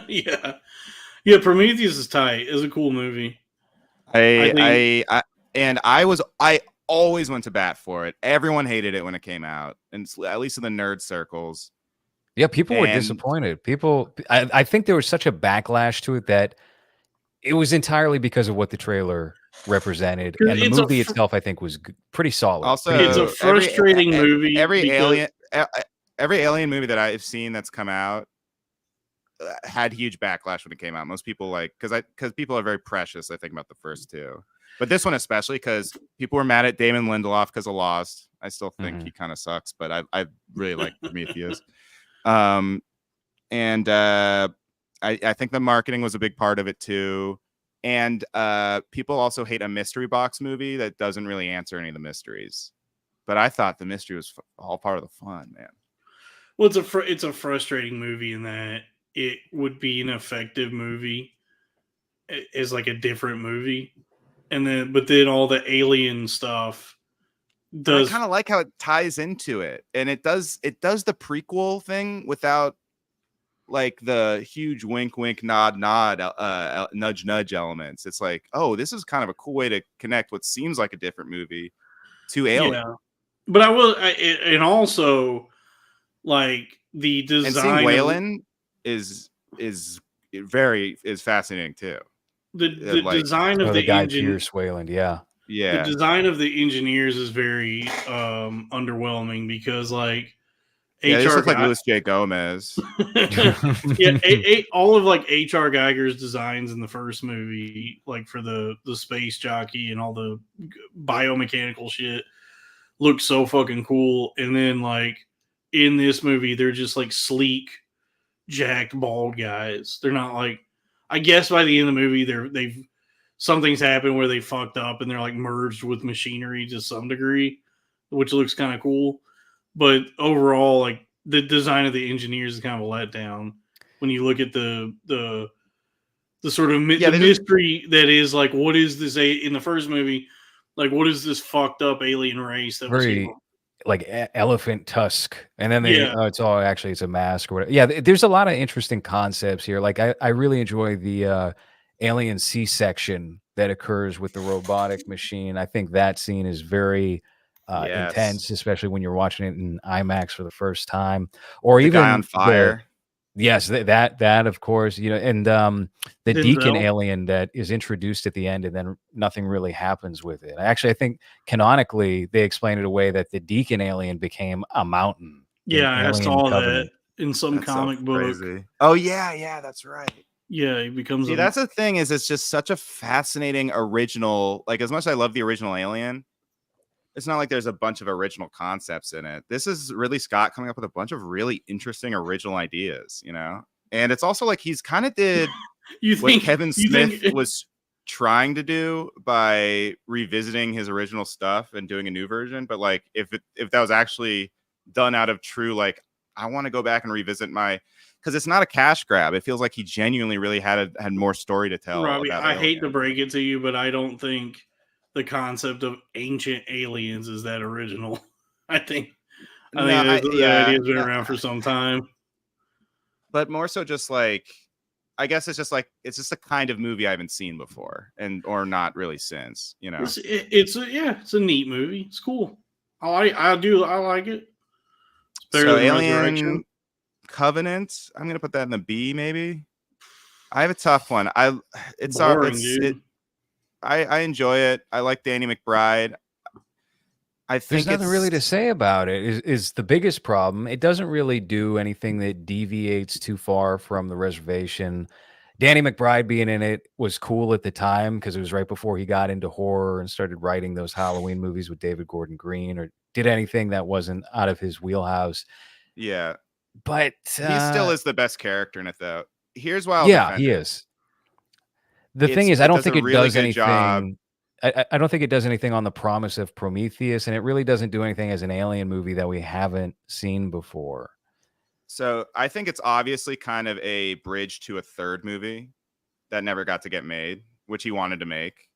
Yeah. Prometheus is tight. It's a cool movie. I always went to bat for it. Everyone hated it when it came out, and at least in the nerd circles. Yeah, people were disappointed. I think there was such a backlash to it that it was entirely because of what the trailer represented, and the movie itself, I think, was pretty solid. Also, it's a frustrating movie. Every alien movie that I've seen that's come out had huge backlash when it came out. Most people because people are very precious, I think, about the first two, but this one especially because people were mad at Damon Lindelof because of Lost. I still think he kind of sucks, but I really like Prometheus. I think the marketing was a big part of it too. And people also hate a mystery box movie that doesn't really answer any of the mysteries. But I thought the mystery was all part of the fun, man. Well, it's a frustrating movie in that it would be an effective movie as like a different movie, but then all the alien stuff does. I kind of like how it ties into it, and it does the prequel thing without like the huge wink nod nudge elements. It's like, oh, this is kind of a cool way to connect what seems like a different movie to Alien. Yeah. But and also like the design, and seeing Whalen is fascinating too. The design of the guy engine, Pierce Wayland, yeah. The design of the engineers is very underwhelming, because like they just look like Louis J. Gomez. All of like H.R. Geiger's designs in the first movie, like for the space jockey and all the biomechanical shit, look so fucking cool. And then like in this movie, they're just like sleek, jacked, bald guys. They're not like, I guess by the end of the movie, something's happened where they fucked up and they're like merged with machinery to some degree, which looks kind of cool. But overall, like the design of the engineers is kind of a letdown when you look at the sort of mystery that is like, what is this in the first movie? Like, what is this fucked up alien race that was like elephant tusk, and then it's a mask or whatever. Yeah, there's a lot of interesting concepts here. Like I really enjoy the alien C-section that occurs with the robotic machine. I think that scene is very intense, especially when you're watching it in IMAX for the first time, or even guy on fire. Yes, that of course, and the Deacon alien that is introduced at the end, and then nothing really happens with it. Actually, I think canonically they explained it away that the Deacon alien became a mountain. Yeah, I saw that in some comic book. Crazy. Oh yeah, that's right. Yeah, he becomes. See, that's the thing, is it's just such a fascinating original. Like, as much as I love the original Alien, it's not like there's a bunch of original concepts in it. This is Ridley Scott coming up with a bunch of really interesting original ideas, and it's also like he's kind of did what Kevin Smith was trying to do by revisiting his original stuff and doing a new version. But like, if that was actually done out of true, like, I want to go back and revisit because it's not a cash grab. It feels like he genuinely really had more story to tell. Robbie, I hate to break it to you, but I don't think the concept of ancient aliens is that original. I think the idea's been around for some time. But more so just like, I guess it's just a kind of movie I haven't seen before, or not really since, It's a neat movie. It's cool. I like it. It's better than Alien Covenant, I'm gonna put that in the B, maybe. I have a tough one. I enjoy it. I like Danny McBride. I think There's nothing really to say about it. Is the biggest problem. It doesn't really do anything that deviates too far from the reservation. Danny McBride being in it was cool at the time because it was right before he got into horror and started writing those Halloween movies with David Gordon Green, or did anything that wasn't out of his wheelhouse. Yeah, but he still is the best character in it, though. Here's why I'll yeah, defend he it. is. The thing is, I don't think it does anything. Job. I don't think it does anything on the promise of Prometheus, and it really doesn't do anything as an alien movie that we haven't seen before. So I think it's obviously kind of a bridge to a third movie that never got to get made, which he wanted to make.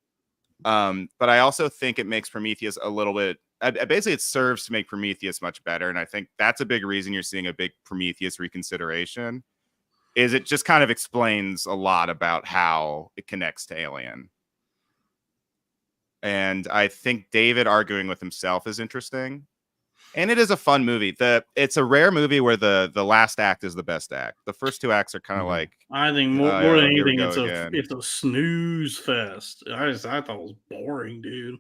But I also think it makes Prometheus a little bit. Basically, it serves to make Prometheus much better, and I think that's a big reason you're seeing a big Prometheus reconsideration. Is it just kind of explains a lot about how it connects to Alien. And I think David arguing with himself is interesting. And it is a fun movie. It's a rare movie where the last act is the best act. The first two acts are kind of like, I think more than anything, it's a snooze fest. I thought it was boring, dude.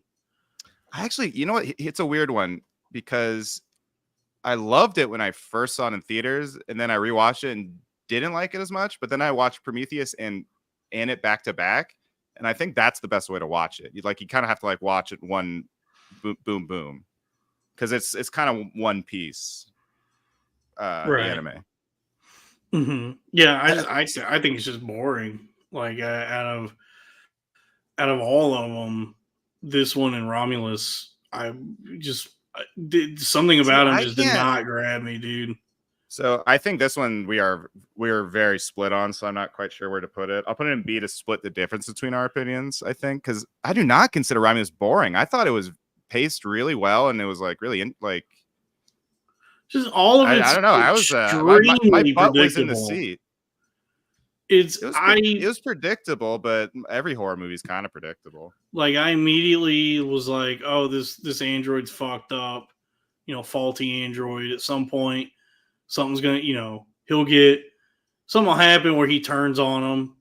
Actually, you know what? It's a weird one because I loved it when I first saw it in theaters, and then I rewatched it and didn't like it as much. But then I watched Prometheus and it back to back, and I think that's the best way to watch it. You kind of have to like watch it one boom boom boom. Because it's kind of one piece, right. The anime. Mm-hmm. Yeah, I think it's just boring. Like out of all of them, this one and Romulus, I just did something about him just did not grab me, dude. So I think this one we're very split on. So I'm not quite sure where to put it. I'll put it in B to split the difference between our opinions. I think because I do not consider Romulus boring. I thought it was paced really well, and it was like really just all of it. I don't know. I was my butt was in the seat. It was predictable, but every horror movie is kind of predictable. Like I immediately was like, "Oh, this android's fucked up." Faulty android. At some point, something's gonna, something will happen where he turns on him.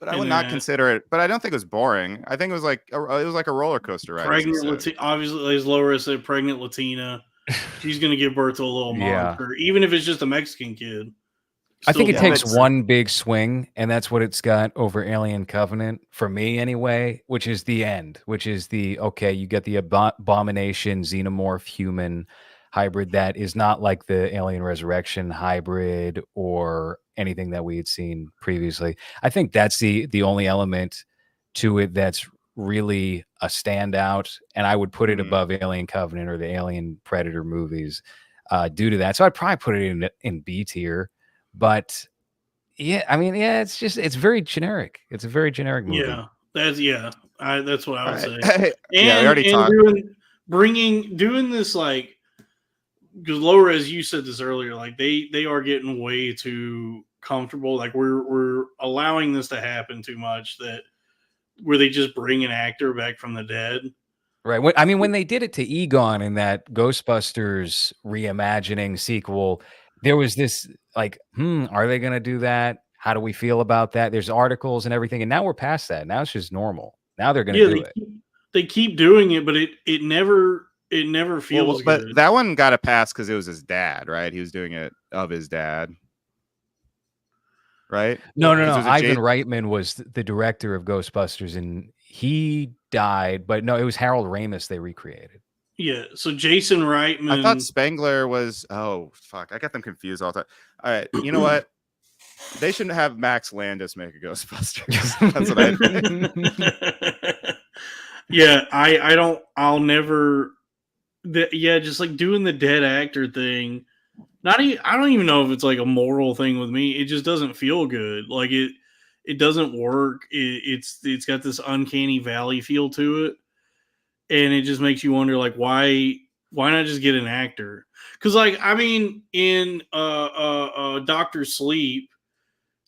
But I would not consider it. But I don't think it was boring. I think it was like a roller coaster ride. Obviously, as Lowres said, pregnant Latina. She's going to give birth to a little monster, even if it's just a Mexican kid. I think it takes one big swing, and that's what it's got over Alien Covenant, for me anyway, which is the end, which is you get the abomination xenomorph human hybrid that is not like the Alien Resurrection hybrid or anything that we had seen previously. I think that's the only element to it that's really a standout, and I would put it above Alien Covenant or the Alien Predator movies due to that. So I'd probably put it in B tier. But it's very generic. It's a very generic movie. Yeah, that's what I would say. We already talked. Doing this like, because Laura, as you said this earlier, like they are getting way too comfortable. Like we're allowing this to happen too much, that where they just bring an actor back from the dead. Right. When they did it to Egon in that Ghostbusters reimagining sequel, there was this like, are they going to do that? How do we feel about that? There's articles and everything, and now we're past that. Now it's just normal. Now they're going to do it. They keep doing it, but it never feels good. But that one got a pass because it was his dad, right? He was doing it of his dad, right? No. Ivan Reitman was the director of Ghostbusters, and he died. But no, it was Harold Ramis they recreated. Yeah, so Jason Reitman. I thought Spengler was. Oh fuck, I got them confused all the time. All right, you know what? They shouldn't have Max Landis make a Ghostbusters. That's what I think. Yeah, I'll never. Just like doing the dead actor thing. I don't even know if it's like a moral thing with me. It just doesn't feel good. Like it doesn't work. It's got this uncanny valley feel to it. And it just makes you wonder, like, why not just get an actor? Because, like, in Dr. Sleep,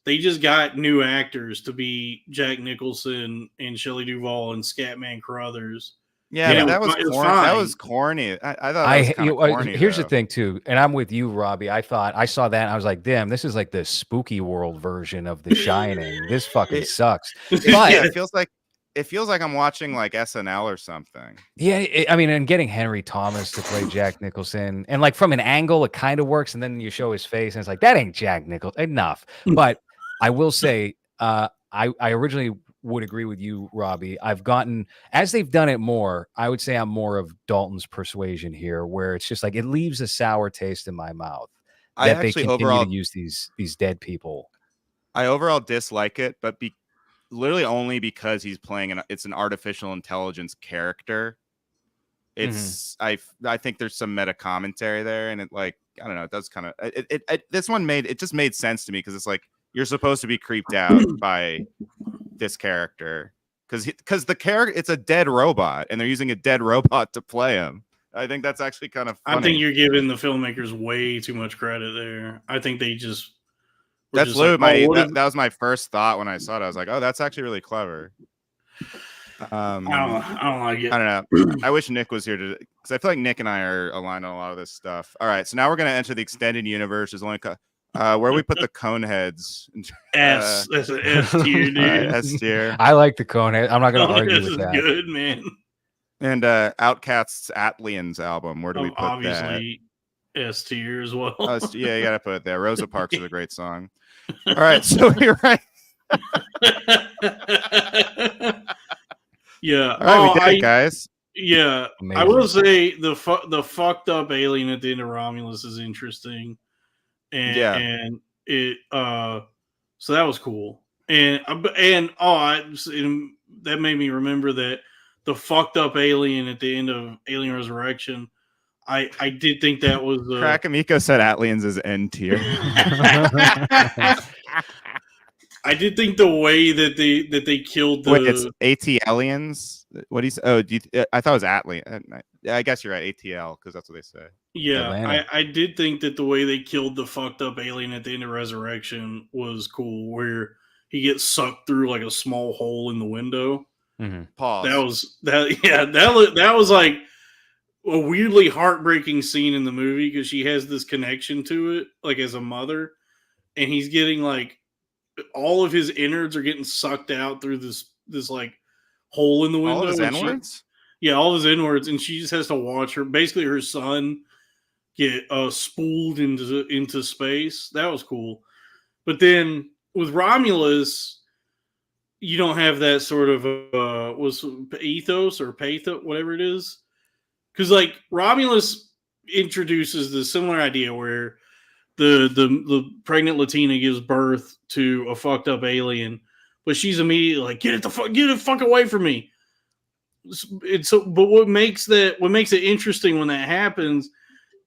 they just got new actors to be Jack Nicholson and Shelley Duvall and Scatman Crothers. Yeah, that was corny. That was corny. I thought that was kind of corny. Here's the thing, too, and I'm with you, Robbie. I saw that, and I was like, damn, this is like the spooky world version of The Shining. This fucking sucks. But it feels like it feels like I'm watching like SNL or something. Yeah, I mean, and getting Henry Thomas to play Jack Nicholson, and like from an angle, it kind of works, and then you show his face, and it's like that ain't Jack Nicholson enough. But I will say, I originally would agree with you, Robbie. I've gotten, as they've done it more, I would say I'm more of Dalton's persuasion here, where it's just like it leaves a sour taste in my mouth I that they actually continue overall to use these dead people. I overall dislike it, but literally only because he's playing it's an artificial intelligence character. It's I think there's some meta commentary there, and it like I don't know, it does kind of this one just made sense to me because it's like you're supposed to be creeped out by this character because the character it's a dead robot and they're using a dead robot to play him. I think that's actually kind of funny. I think you're giving the filmmakers way too much credit there. I think they just that's literally like, that was my first thought when I saw it. I was like, oh, that's actually really clever. I don't like it. I don't know. I wish Nick was here because I feel like Nick and I are aligned on a lot of this stuff. All right, so now we're gonna enter the extended universe. There's only where we put the cone heads. S. That's an S tier, dude. S tier. I like the cone head. I'm not gonna argue with that. Good, man. And Outcast's Atlians album. Where do we put obviously that? S tier as well. Yeah, you gotta put it there. Rosa Parks is a great song. All right, so you're right. Yeah. All right, we did it, guys. Yeah, amazing. I will say the fucked up alien at the end of Romulus is interesting, and it so that was cool, and that made me remember that the fucked up alien at the end of Alien Resurrection. I did think that was Krakamiko said Atlians is N tier. I did think the way that they killed the it's AT-aliens. What do you say? Oh, I thought it was Atlian. I guess you're right, ATL, because that's what they say. Yeah, I did think that the way they killed the fucked up alien at the end of Resurrection was cool, where he gets sucked through like a small hole in the window. Mm-hmm. Pause. That was like a weirdly heartbreaking scene in the movie because she has this connection to it, like as a mother, and he's getting like all of his innards are getting sucked out through this like hole in the window. All of his inwards? Yeah, all of his inwards, and she just has to watch her son get spooled into space. That was cool. But then with Romulus, you don't have that sort of was ethos or pathos, whatever it is. Because like Romulus introduces the similar idea where the pregnant Latina gives birth to a fucked up alien, but she's immediately like, get the fuck away from me. But what makes it interesting when that happens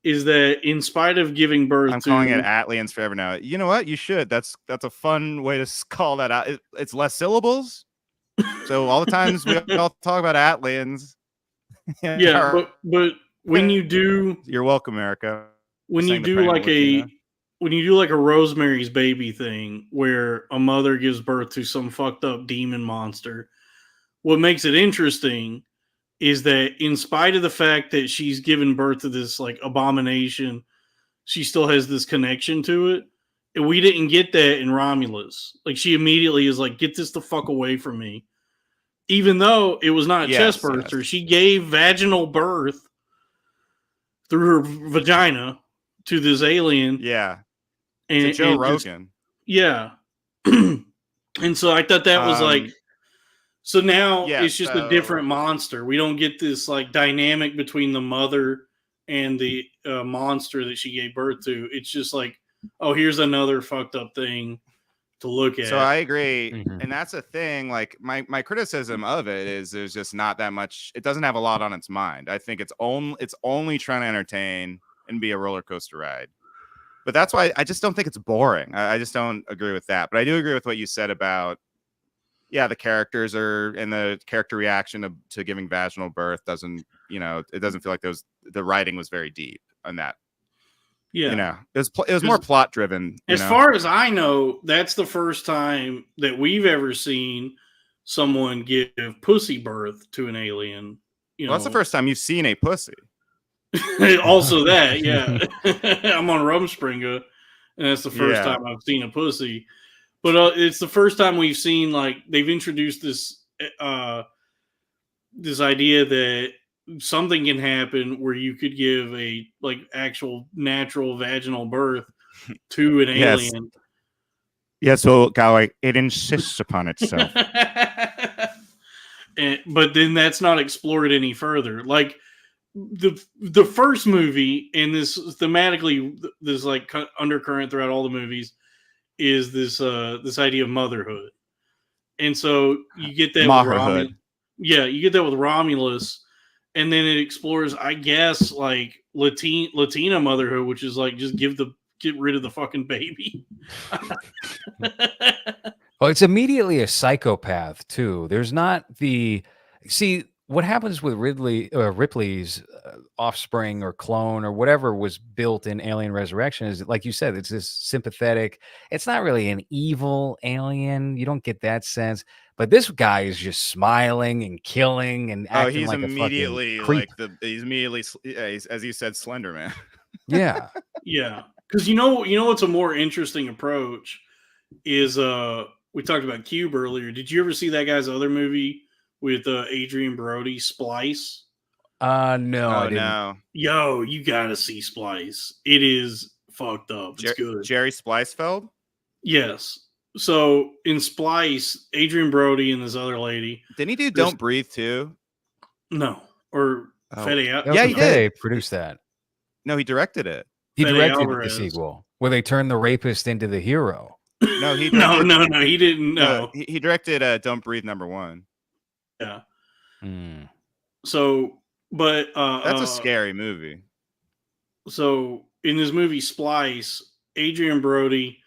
is that in spite of giving birth, I'm calling it Atlians forever now. You know what? You should. That's a fun way to call that out. It's less syllables. So all the times we all talk about Atlians. Yeah, but when you do, you're welcome, Erica. When you do like a Rosemary's Baby thing where a mother gives birth to some fucked up demon monster, what makes it interesting is that in spite of the fact that she's given birth to this like abomination, she still has this connection to it. And we didn't get that in Romulus. Like she immediately is like, get this the fuck away from me. Even though it was not a chest burster, she gave vaginal birth through her vagina to this alien. Yeah. And Joe Rogan. Yeah. And so I thought that was like, so now it's just a different monster. We don't get this like dynamic between the mother and the monster that she gave birth to. It's just like, oh, here's another fucked up thing to look at. So I agree. Mm-hmm. And that's a thing. Like my criticism of it is there's just not that much. It doesn't have a lot on its mind. I think it's only trying to entertain and be a roller coaster ride. But that's why I just don't think it's boring. I just don't agree with that. But I do agree with what you said about, the characters and the character reaction to giving vaginal birth doesn't, it doesn't feel like the writing was very deep on that. Yeah. It was more plot driven. As far as I know, that's the first time that we've ever seen someone give pussy birth to an alien. That's the first time you've seen a pussy. Also that, yeah. I'm on Rumspringa, and that's the first time I've seen a pussy. But it's the first time we've seen, like, they've introduced this this idea that something can happen where you could give a like actual natural vaginal birth to an Yes. alien. Yes, well, Galway, it insists upon itself. But then that's not explored any further. Like the first movie, and this thematically, this like undercurrent throughout all the movies is this this idea of motherhood, and so you get that with Romulus. Yeah, you get that with Romulus, and then it explores, I guess, like Latina motherhood, which is like just get rid of the fucking baby. Well, it's immediately a psychopath too. There's not what happens with Ripley's offspring or clone or whatever was built in Alien Resurrection is, like you said, it's this sympathetic. It's not really an evil alien. You don't get that sense. But this guy is just smiling and killing and acting he's like immediately a creep. he's immediately, as you said, Slender Man. Yeah, yeah. Because you know what's a more interesting approach is we talked about Cube earlier. Did you ever see that guy's other movie with Adrian Brody, Splice? No, I didn't. No. Yo, you gotta see Splice. It is fucked up. It's good. Jerry Splicefeld? Yes. So in Splice, Adrian Brody and this other lady. Didn't he do Don't Breathe too? No. Or Fede. Yeah, he did. Produced that. No, he directed it. He directed Alvarez. the sequel where they turned the rapist into the hero. No, he no, he didn't. No, he directed Don't Breathe #1. Yeah. Mm. So, but that's a scary movie. So in this movie Splice, Adrian Brody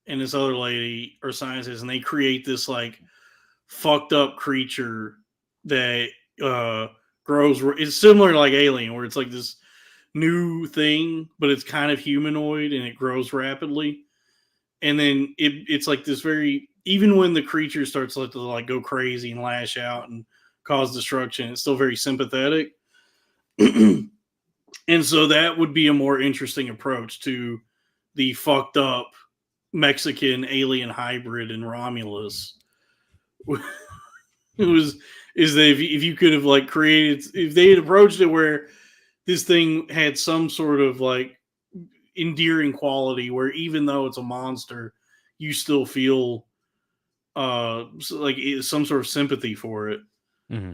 and this other lady are scientists, and they create this like fucked up creature that grows. It's similar to like Alien, where it's like this new thing, but it's kind of humanoid and it grows rapidly. And then it's like this very, even when the creature starts to like go crazy and lash out and cause destruction, it's still very sympathetic. And so that would be a more interesting approach to the fucked up Mexican alien hybrid in Romulus. Is that if you could have like created, if they had approached it where this thing had some sort of like endearing quality where even though it's a monster, you still feel like some sort of sympathy for it. Mm-hmm.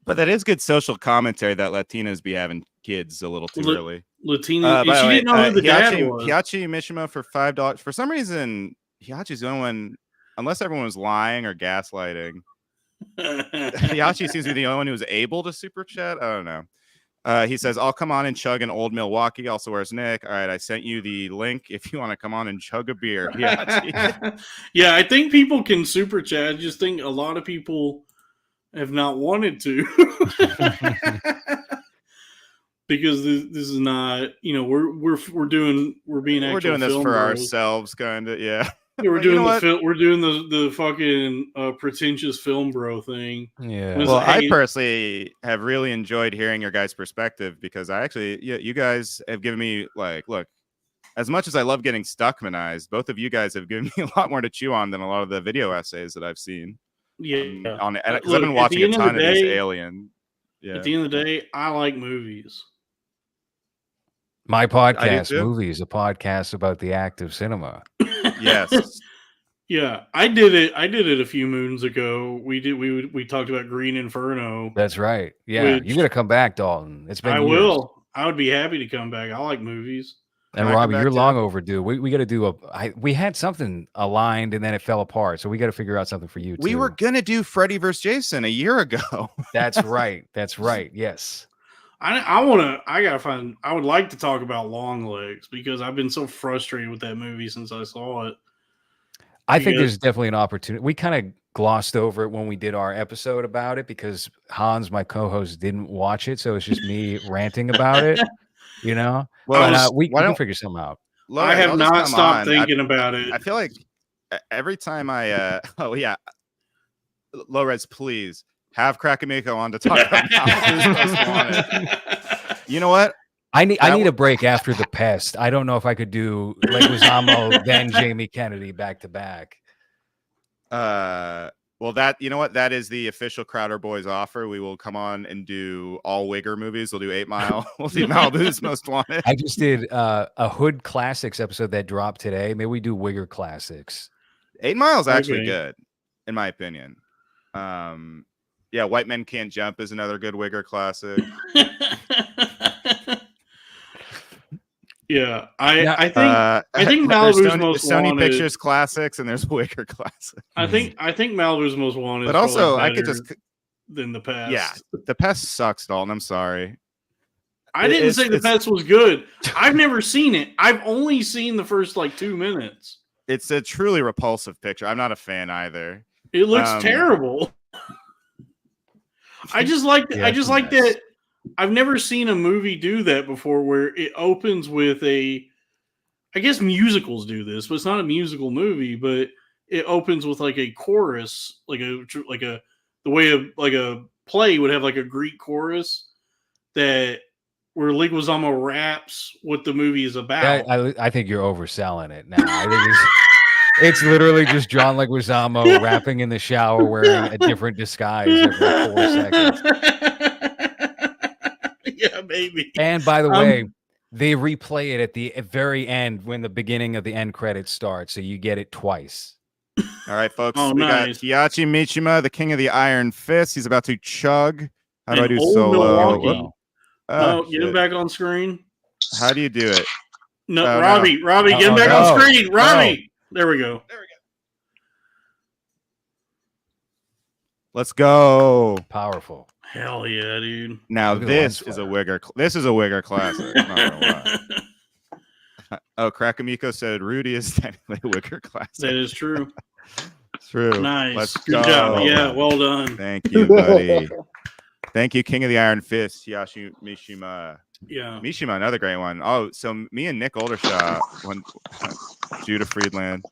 But that is good social commentary that Latinos be having kids a little too early. Latina, she didn't know who the dad was. Hiachi Mishima for $5. For some reason, Hiachi's the only one, unless everyone was lying or gaslighting. Hiachi seems to be the only one who was able to super chat. I don't know. He says, I'll come on and chug an old Milwaukee. Also, where's Nick? All right, I sent you the link if you want to come on and chug a beer. Yeah, I think people can super chat. I just think a lot of people have not wanted to. Because this is not, we're doing this for ourselves, kind of, yeah. Yeah, we're doing we're doing the fucking pretentious film bro thing. Yeah. Well, I personally have really enjoyed hearing your guys' perspective because you guys have given me look, as much as I love getting Stuckmanized, both of you guys have given me a lot more to chew on than a lot of the video essays that I've seen. Yeah, because I've been watching a ton of these Alien. Yeah. At the end of the day, I like movies. My podcast, Movies, a podcast about the act of cinema. Yes. Yeah, I did it a few moons ago. We talked about Green Inferno. That's right. Yeah, you got to come back, Dalton. It's been years. Will. I would be happy to come back. I like movies. And Robbie, you're long overdue. We got to do we had something aligned and then it fell apart. So we got to figure out something for you too. We were going to do Freddy vs. Jason a year ago. That's right. That's right. Yes. I would like to talk about Long Legs because I've been so frustrated with that movie since I saw it. I think there's definitely an opportunity. We kind of glossed over it when we did our episode about it because Hans, my co-host, didn't watch it. So it's just me ranting about it, Well, we can figure something out. Lowres, I have not stopped thinking about it. I feel like every time Lowres, please have Krakamiko on to talk about it. You know what? I need a break after The Pest. I don't know if I could do Leguizamo then Jamie Kennedy back to back. Well, you know what? That is the official Crowder Boys offer. We will come on and do all Wigger movies. We'll do 8 Mile. We'll do Malibu's Most Wanted. I just did a Hood Classics episode that dropped today. Maybe we do Wigger Classics. 8 Mile is actually Okay. good, in my opinion. Yeah, White Men Can't Jump is another good Wigger classic. Yeah, I think there's Malibu's Most Sony Wanted. Pictures classics, and there's Wigger classics. I think Malibu's Most Wanted. But is also, probably I could better just than The Pest. yeah, The Pest sucks, Dalton. I'm sorry. I didn't say The Pest was good. I've never seen it. I've only seen the first like 2 minutes. It's a truly repulsive picture. I'm not a fan either. It looks terrible. I just like that. I've never seen a movie do that before, where it opens with I guess musicals do this, but it's not a musical movie. But it opens with like a chorus, the way a play would have like a Greek chorus where Leguizamo raps what the movie is about. I think you're overselling it now. I think it's literally just John Leguizamo rapping in the shower wearing a different disguise every 4 seconds. Yeah, maybe. And by the way, they replay it at the very end when the beginning of the end credits start, so you get it twice. All right, folks. Oh, we nice. got Hiyachi Mishima, the king of the Iron Fist. He's about to chug. How do I do Old solo? Milwaukee. Get him back on screen. How do you do it? No, Oh, Robbie, get him back on screen. Robbie. There we go. Let's go. Powerful. Hell yeah, dude. Now this is a Wigger. This is a Wigger classic. I'm not gonna lie. Oh, Krakamiko said Rudy is technically a Wigger classic. That is true. True. Nice. Let's Good go. job. Yeah, well done. Thank you, buddy. Thank you, King of the Iron Fist, Hiyashi Mishima. Yeah. Mishima, another great one. Oh, so me and Nick Oldershaw, Judah Friedland.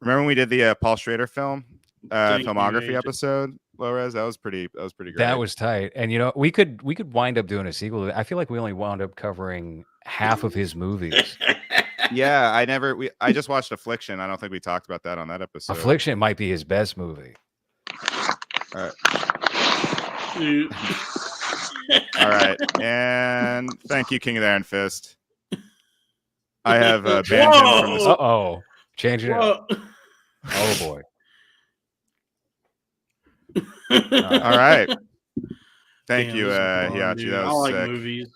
Remember when we did the Paul Schrader film filmography episode? Lowres, that was pretty great. That was tight. And you know, we could wind up doing a sequel. I feel like we only wound up covering half of his movies. Yeah, I just watched Affliction. I don't think we talked about that on that episode. Affliction might be his best movie. All right. Dude. All right. And thank you, King of the Iron Fist. I have banned him from this. Uh-oh. Changing it up. Oh boy. All right. Thank Damn, you, this was fun, Hiyachi. dude. That I was like sick. movies.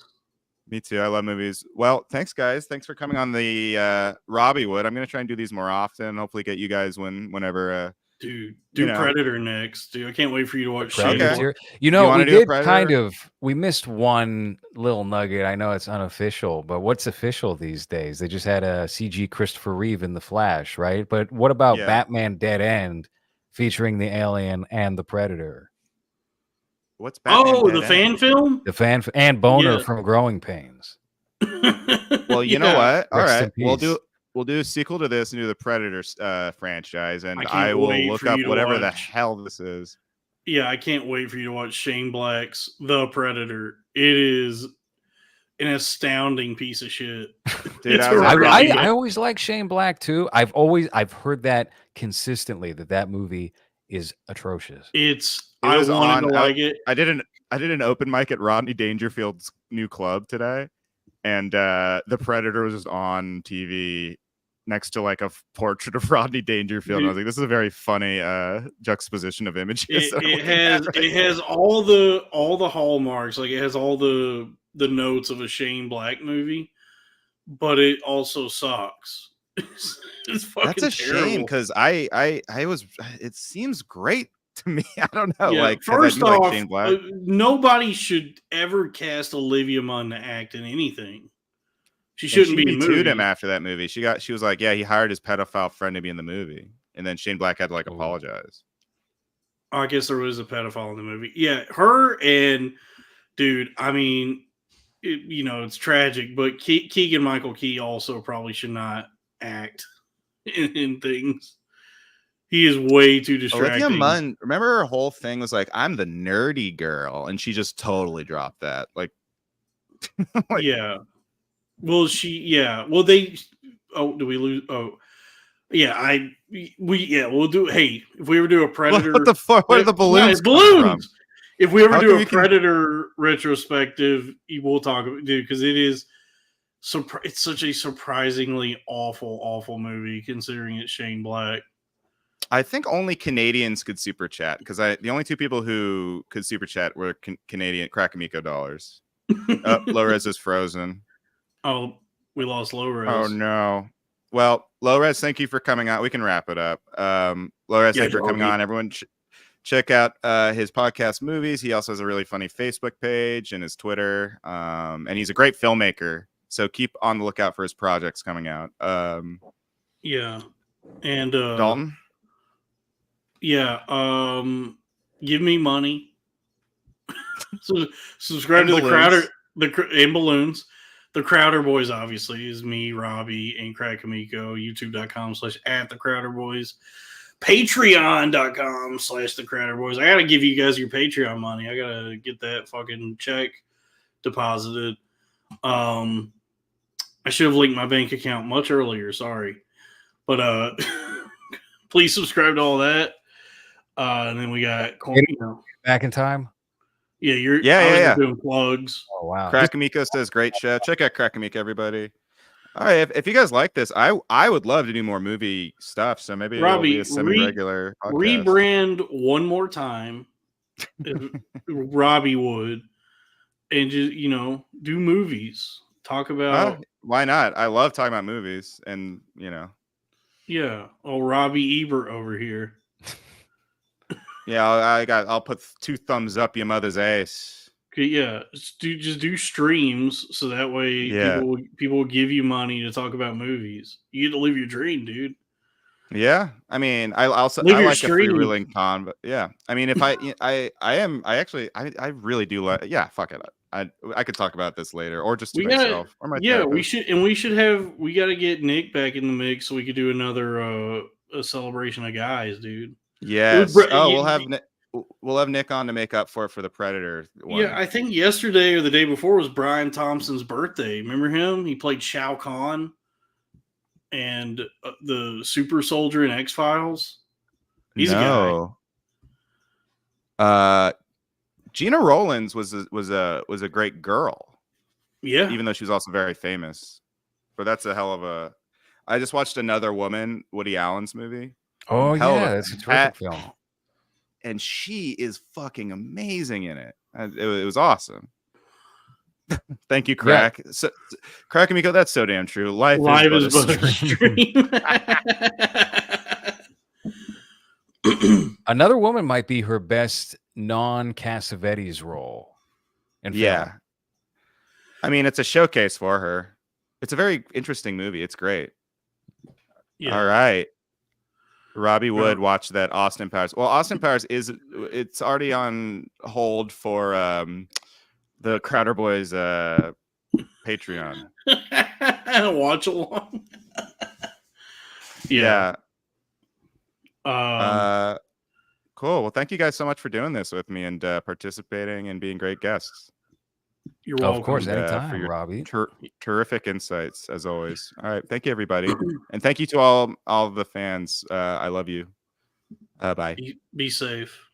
Me too. I love movies. Well, thanks, guys. Thanks for coming on the Robbiewood. I'm gonna try and do these more often. Hopefully, get you guys whenever. Dude, do Predator next, dude. I can't wait for you to watch Okay. Shane. You know, You we do a did Predator? we missed one little nugget. I know it's unofficial, but what's official these days? They just had a CG Christopher Reeve in The Flash, right? But what about Batman Dead End featuring the Alien and the Predator? What's Batman Dead the fan End? film? The fan and Boner from Growing Pains. Well, you know what? All Rest right, in we'll do a sequel to this and do the Predator franchise, and I can't will wait look for up you to whatever the watch. hell this is. Yeah, I can't wait for you to watch Shane Black's The Predator. It is an astounding piece of shit. Dude, I always like Shane Black too. I've heard that consistently that movie is atrocious. I wanted to like it. I did an open mic at Rodney Dangerfield's new club today, and The Predator was just on TV next to like a portrait of Rodney Dangerfield. And I was like, this is a very funny juxtaposition of images. It has all the hallmarks. Like it has all the notes of a Shane Black movie, but it also sucks. It's fucking That's a shame because it seems great to me. I don't know. Yeah, like first I do off, like Shane Black. Nobody should ever cast Olivia Munn to act in anything. She shouldn't be in Me-too'd movies. him after that movie. She was like, yeah, he hired his pedophile friend to be in the movie, and then Shane Black had to like apologize. I guess there was a pedophile in the movie. Yeah, her and dude. I mean, it's tragic, but Keegan Michael Key also probably should not act in things. He is way too distracting. Olivia Munn, remember her whole thing was like, I'm the nerdy girl, and she just totally dropped that. Like yeah. Well, Well, they. Oh, do we lose? Oh, Yeah, we'll do. Hey, if we ever do a Predator, What the fuck? Where are the balloons? Balloons. If we ever How do come a you can- Predator retrospective, we'll talk about dude because it is. It's such a surprisingly awful movie considering it's Shane Black. I think only Canadians could super chat because the only two people who could super chat were Canadian Crackamico dollars. Lowres is frozen. Oh, we lost Lowres. Oh no. Well, Lowres, thank you for coming on. We can wrap it up. Lowres, thank you for coming on. Everyone, check out his podcast Movies. He also has a really funny Facebook page and his Twitter. And he's a great filmmaker. So keep on the lookout for his projects coming out. Yeah. And Dalton? Yeah. Give me money. So subscribe to the Crowder and balloons. The Crowder Boys, obviously, is me, Robbie, and Crackamico. YouTube.com/@thecrowderboys. Patreon.com/thecrowderboys. I gotta give you guys your Patreon money. I gotta get that fucking check deposited. I should have linked my bank account much earlier. Sorry, but please subscribe to all that. And then we got back in time. Yeah, you're doing plugs. Oh wow. Crackamico says great show. Check out Crackamico, everybody. All right, if you guys like this, I would love to do more movie stuff. So maybe Robbie, it'll be a semi-regular podcast. Rebrand one more time, Robbiewood, and just do movies. Talk about why not? I love talking about movies, and yeah. Oh, Robbie Ebert over here. Yeah, I'll put 2 thumbs up your mother's ass. Okay, yeah, just do streams so that way people will give you money to talk about movies. You get to live your dream, dude. Yeah, I mean, I like a freewheeling con, but yeah, I mean, if I really do like, yeah, fuck it, I could talk about this later, or just to myself, or my therapist. we got to get Nick back in the mix so we could do another a celebration of guys, dude. Yes. We'll have Nick on to make up for the Predator one. Yeah, I think yesterday or the day before was Brian Thompson's birthday. Remember him? He played Shao Kahn and the super soldier in X-Files. He's a guy. Gina Rollins was a great girl. Yeah. Even though she was also very famous. But that's a hell of a. I just watched Another Woman, Woody Allen's movie. Oh yeah, that's a terrific film. And she is fucking amazing in it. It was awesome. Thank you, Crack. Yeah. So, Crackamico, that's so damn true. Life is but a stream. Another Woman might be her best non-Cassavetes role. Yeah. I mean, it's a showcase for her. It's a very interesting movie. It's great. Yeah. All right. Robbiewood, watch that Austin Powers. Well, Austin Powers it's already on hold for the Crowder Boys Patreon. Watch along. Yeah. Cool. Well, thank you guys so much for doing this with me and participating and being great guests. You're welcome. Of course, anytime, for your Robbie. Terrific insights as always. All right, thank you everybody, and thank you to all the fans. I love you. Bye. Be safe.